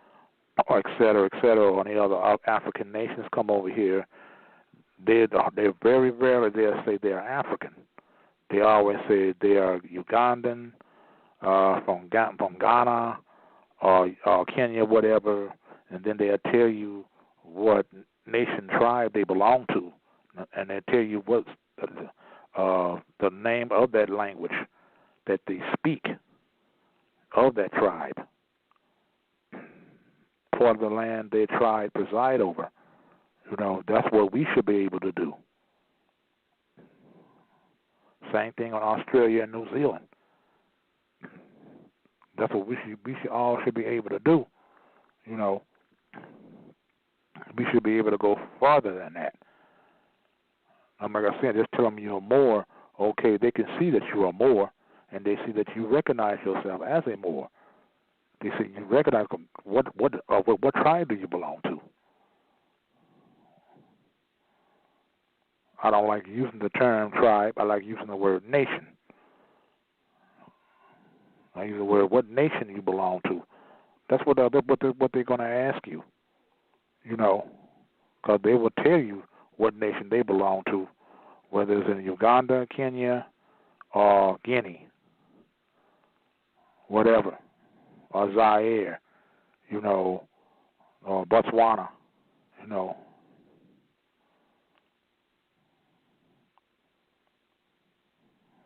or et cetera, or any other African nations come over here, they very rarely they'll say they're African. They always say they are Ugandan, from Ghana, or Kenya, whatever, and then they'll tell you what nation, tribe they belong to, and they tell you what's the name of that language that they speak of that tribe, part of the land their tribe preside over. That's what we should be able to do. Same thing on Australia and New Zealand. That's what we all should be able to do. We should be able to go farther than that. Like I said, just tell them you're more. Okay, they can see that you are more, and they see that you recognize yourself as a more. They see you recognize what tribe do you belong to. I don't like using the term tribe. I like using the word nation. I use the word what nation you belong to. That's what they're going to ask you. Because they will tell you what nation they belong to, whether it's in Uganda, Kenya, or Guinea, whatever, or Zaire, or Botswana,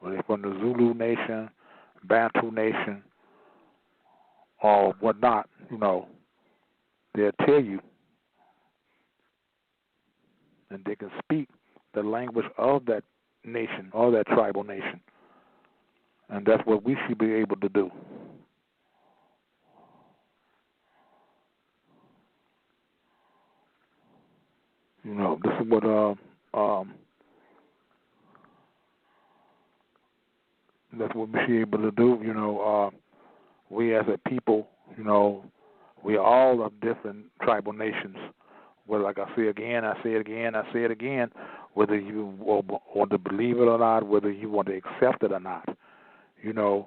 whether they're from the Zulu nation, Bantu nation, or whatnot, they'll tell you, and they can speak the language of that nation, or that tribal nation. And that's what we should be able to do. This is what that's what we should be able to do. We as a people, we all of different tribal nations. Well, like I say again, I say it again, whether you want to believe it or not, whether you want to accept it or not. A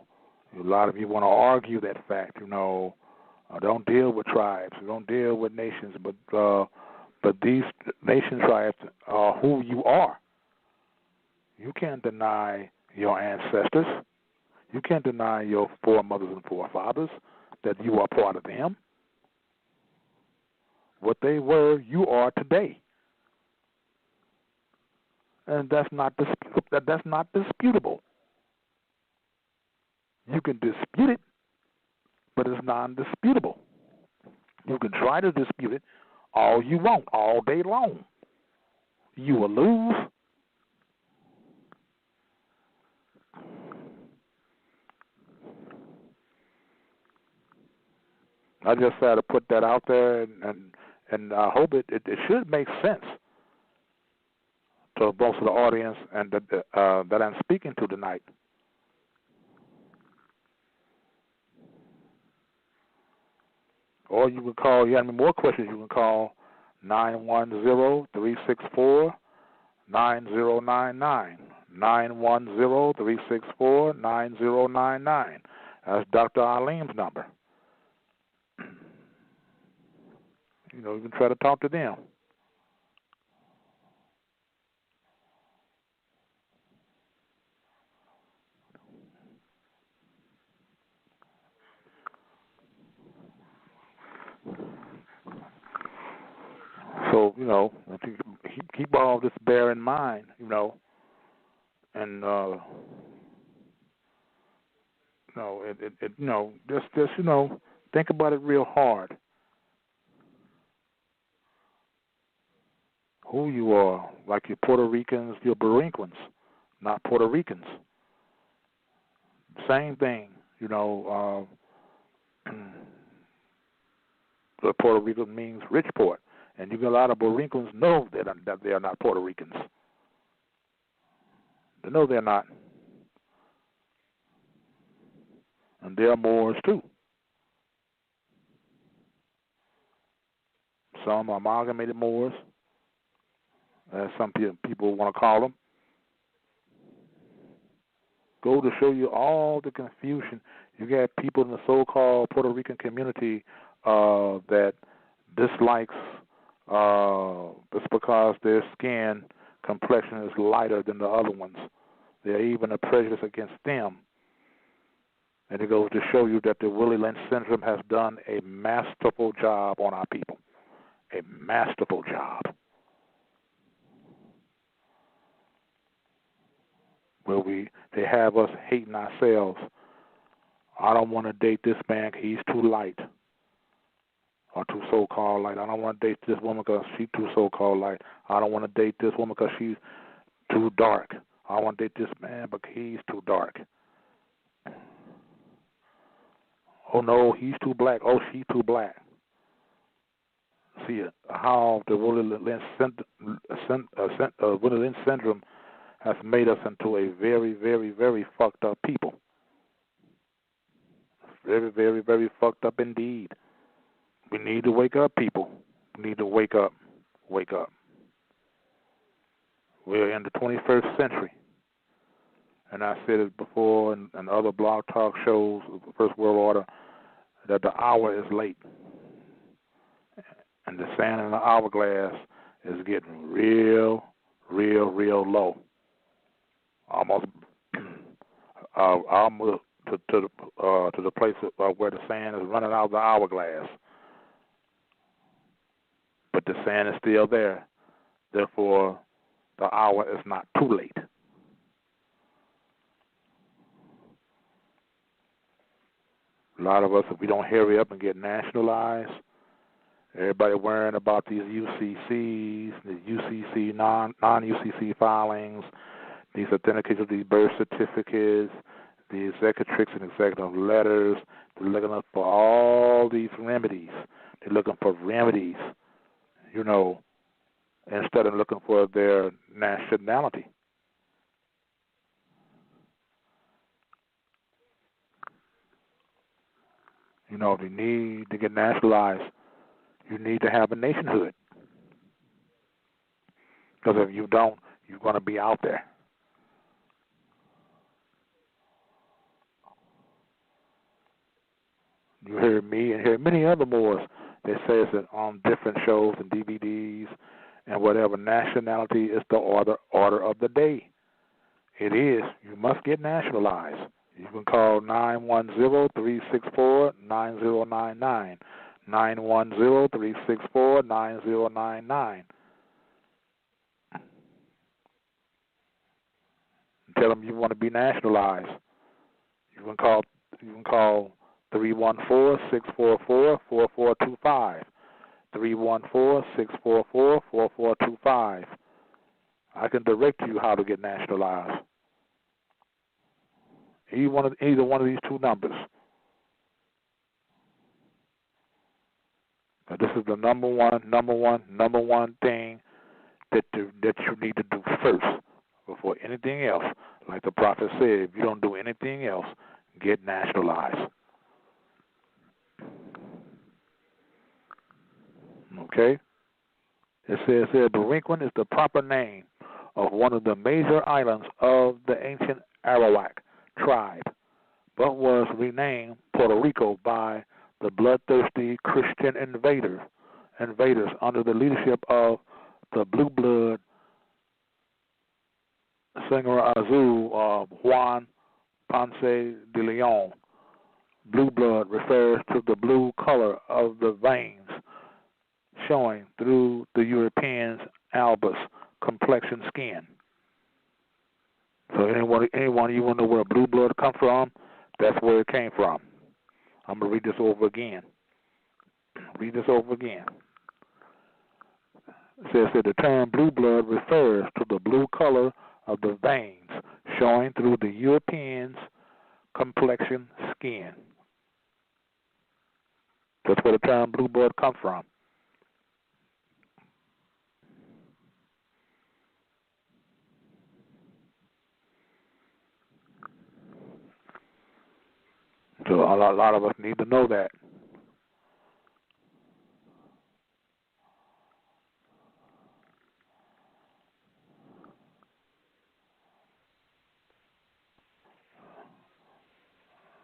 lot of you want to argue that fact. Don't deal with tribes, don't deal with nations, but these nation tribes are who you are. You can't deny your ancestors. You can't deny your foremothers and forefathers that you are part of them. What they were, you are today. And that's not disputable. You can dispute it, but it's non-disputable. You can try to dispute it all you want, all day long. You will lose. I just had to put that out there, and I hope it should make sense to most of the audience and that I'm speaking to tonight. Or you can call, you have any more questions, you can call 910-364-9099. 910-364-9099. That's Dr. Alim's number. You can try to talk to them. So, keep all this bear in mind, and just think about it real hard. Who you are, like you're Puerto Ricans, you're Boricuans, not Puerto Ricans. Same thing, Puerto Rico means Richport, and you get a lot of Boricuans know that they are not Puerto Ricans. They know they're not, and they're Moors too. Some are amalgamated Moors, as some people want to call them. Go to show you all the confusion. You got people in the so-called Puerto Rican community that dislikes just because their skin complexion is lighter than the other ones. They're even a prejudice against them. And it goes to show you that the Willie Lynch syndrome has done a masterful job on our people. A masterful job. where they have us hating ourselves. I don't want to date this man 'cause he's too light, or too so-called light. I don't want to date this woman because she's too so-called light. I don't want to date this woman because she's too dark. I want to date this man because he's too dark. Oh no, he's too black. Oh, she's too black. See how the Willie-Lynch syndrome has made us into a very, very, very fucked up people. Very, very, very fucked up indeed. We need to wake up, people. We need to wake up. Wake up. We're in the 21st century. And I said it before in other blog talk shows of the First World Order, that the hour is late. And the sand in the hourglass is getting real, real, real low. Almost to the place where the sand is running out of the hourglass. But the sand is still there. Therefore, the hour is not too late. A lot of us, if we don't hurry up and get nationalized, everybody worrying about these UCCs, the UCC, non-UCC filings, these authentications, these birth certificates, the executrix and executive letters. They're looking for all these remedies. They're looking for remedies, instead of looking for their nationality. If you need to get nationalized, you need to have a nationhood. Because if you don't, you're going to be out there. You hear me and hear many other Moors that says that on different shows and DVDs and whatever, nationality is the order of the day. It is. You must get nationalized. You can call 910-364-9099. 910-364-9099. Tell them you want to be nationalized. You can call 314-644-4425. 314-644-4425. I can direct you how to get nationalized. Either one of these two numbers. Now, this is the number one thing that you need to do first before anything else. Like the prophet said, if you don't do anything else, get nationalized. Okay? It says here, Delinquent is the proper name of one of the major islands of the ancient Arawak tribe, but was renamed Puerto Rico by the bloodthirsty Christian invaders under the leadership of the blue blood Singer Azul of Juan Ponce de Leon. Blue blood refers to the blue color of the veins showing through the Europeans' albus complexion skin. So anyone you want to know where blue blood comes from, that's where it came from. I'm going to read this over again. It says that the term blue blood refers to the blue color of the veins showing through the Europeans' complexion skin. That's where the term blue blood comes from. So a lot of us need to know that.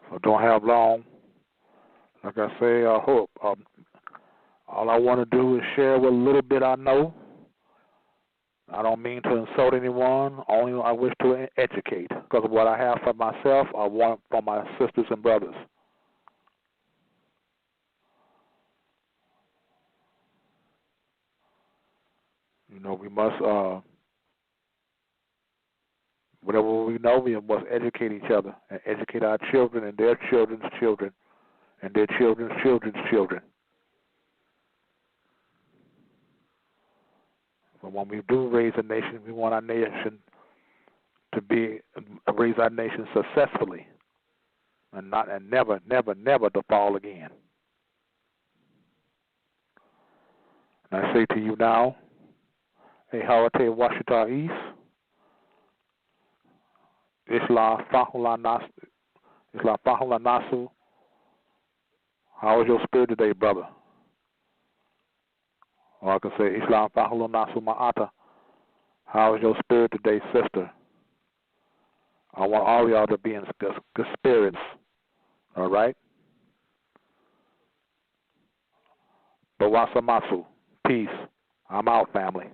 So don't have long. Like I say, I hope. All I want to do is share what little bit I know. I don't mean to insult anyone. Only I wish to educate. Because what I have for myself, I want for my sisters and brothers. We must Whatever we know, we must educate each other and educate our children and their children's children and their children's children's children. So when we do raise a nation, we want our nation to raise our nation successfully and never to fall again. And I say to you now, Hawate Washitaw East, Isla Fahula Nasu. How is your spirit today, brother? Or I can say Isla Fahula Nasu Ma'ata. How is your spirit today, sister? I want all y'all to be in good spirits. All right? Bawasamasu. Peace. I'm out, family.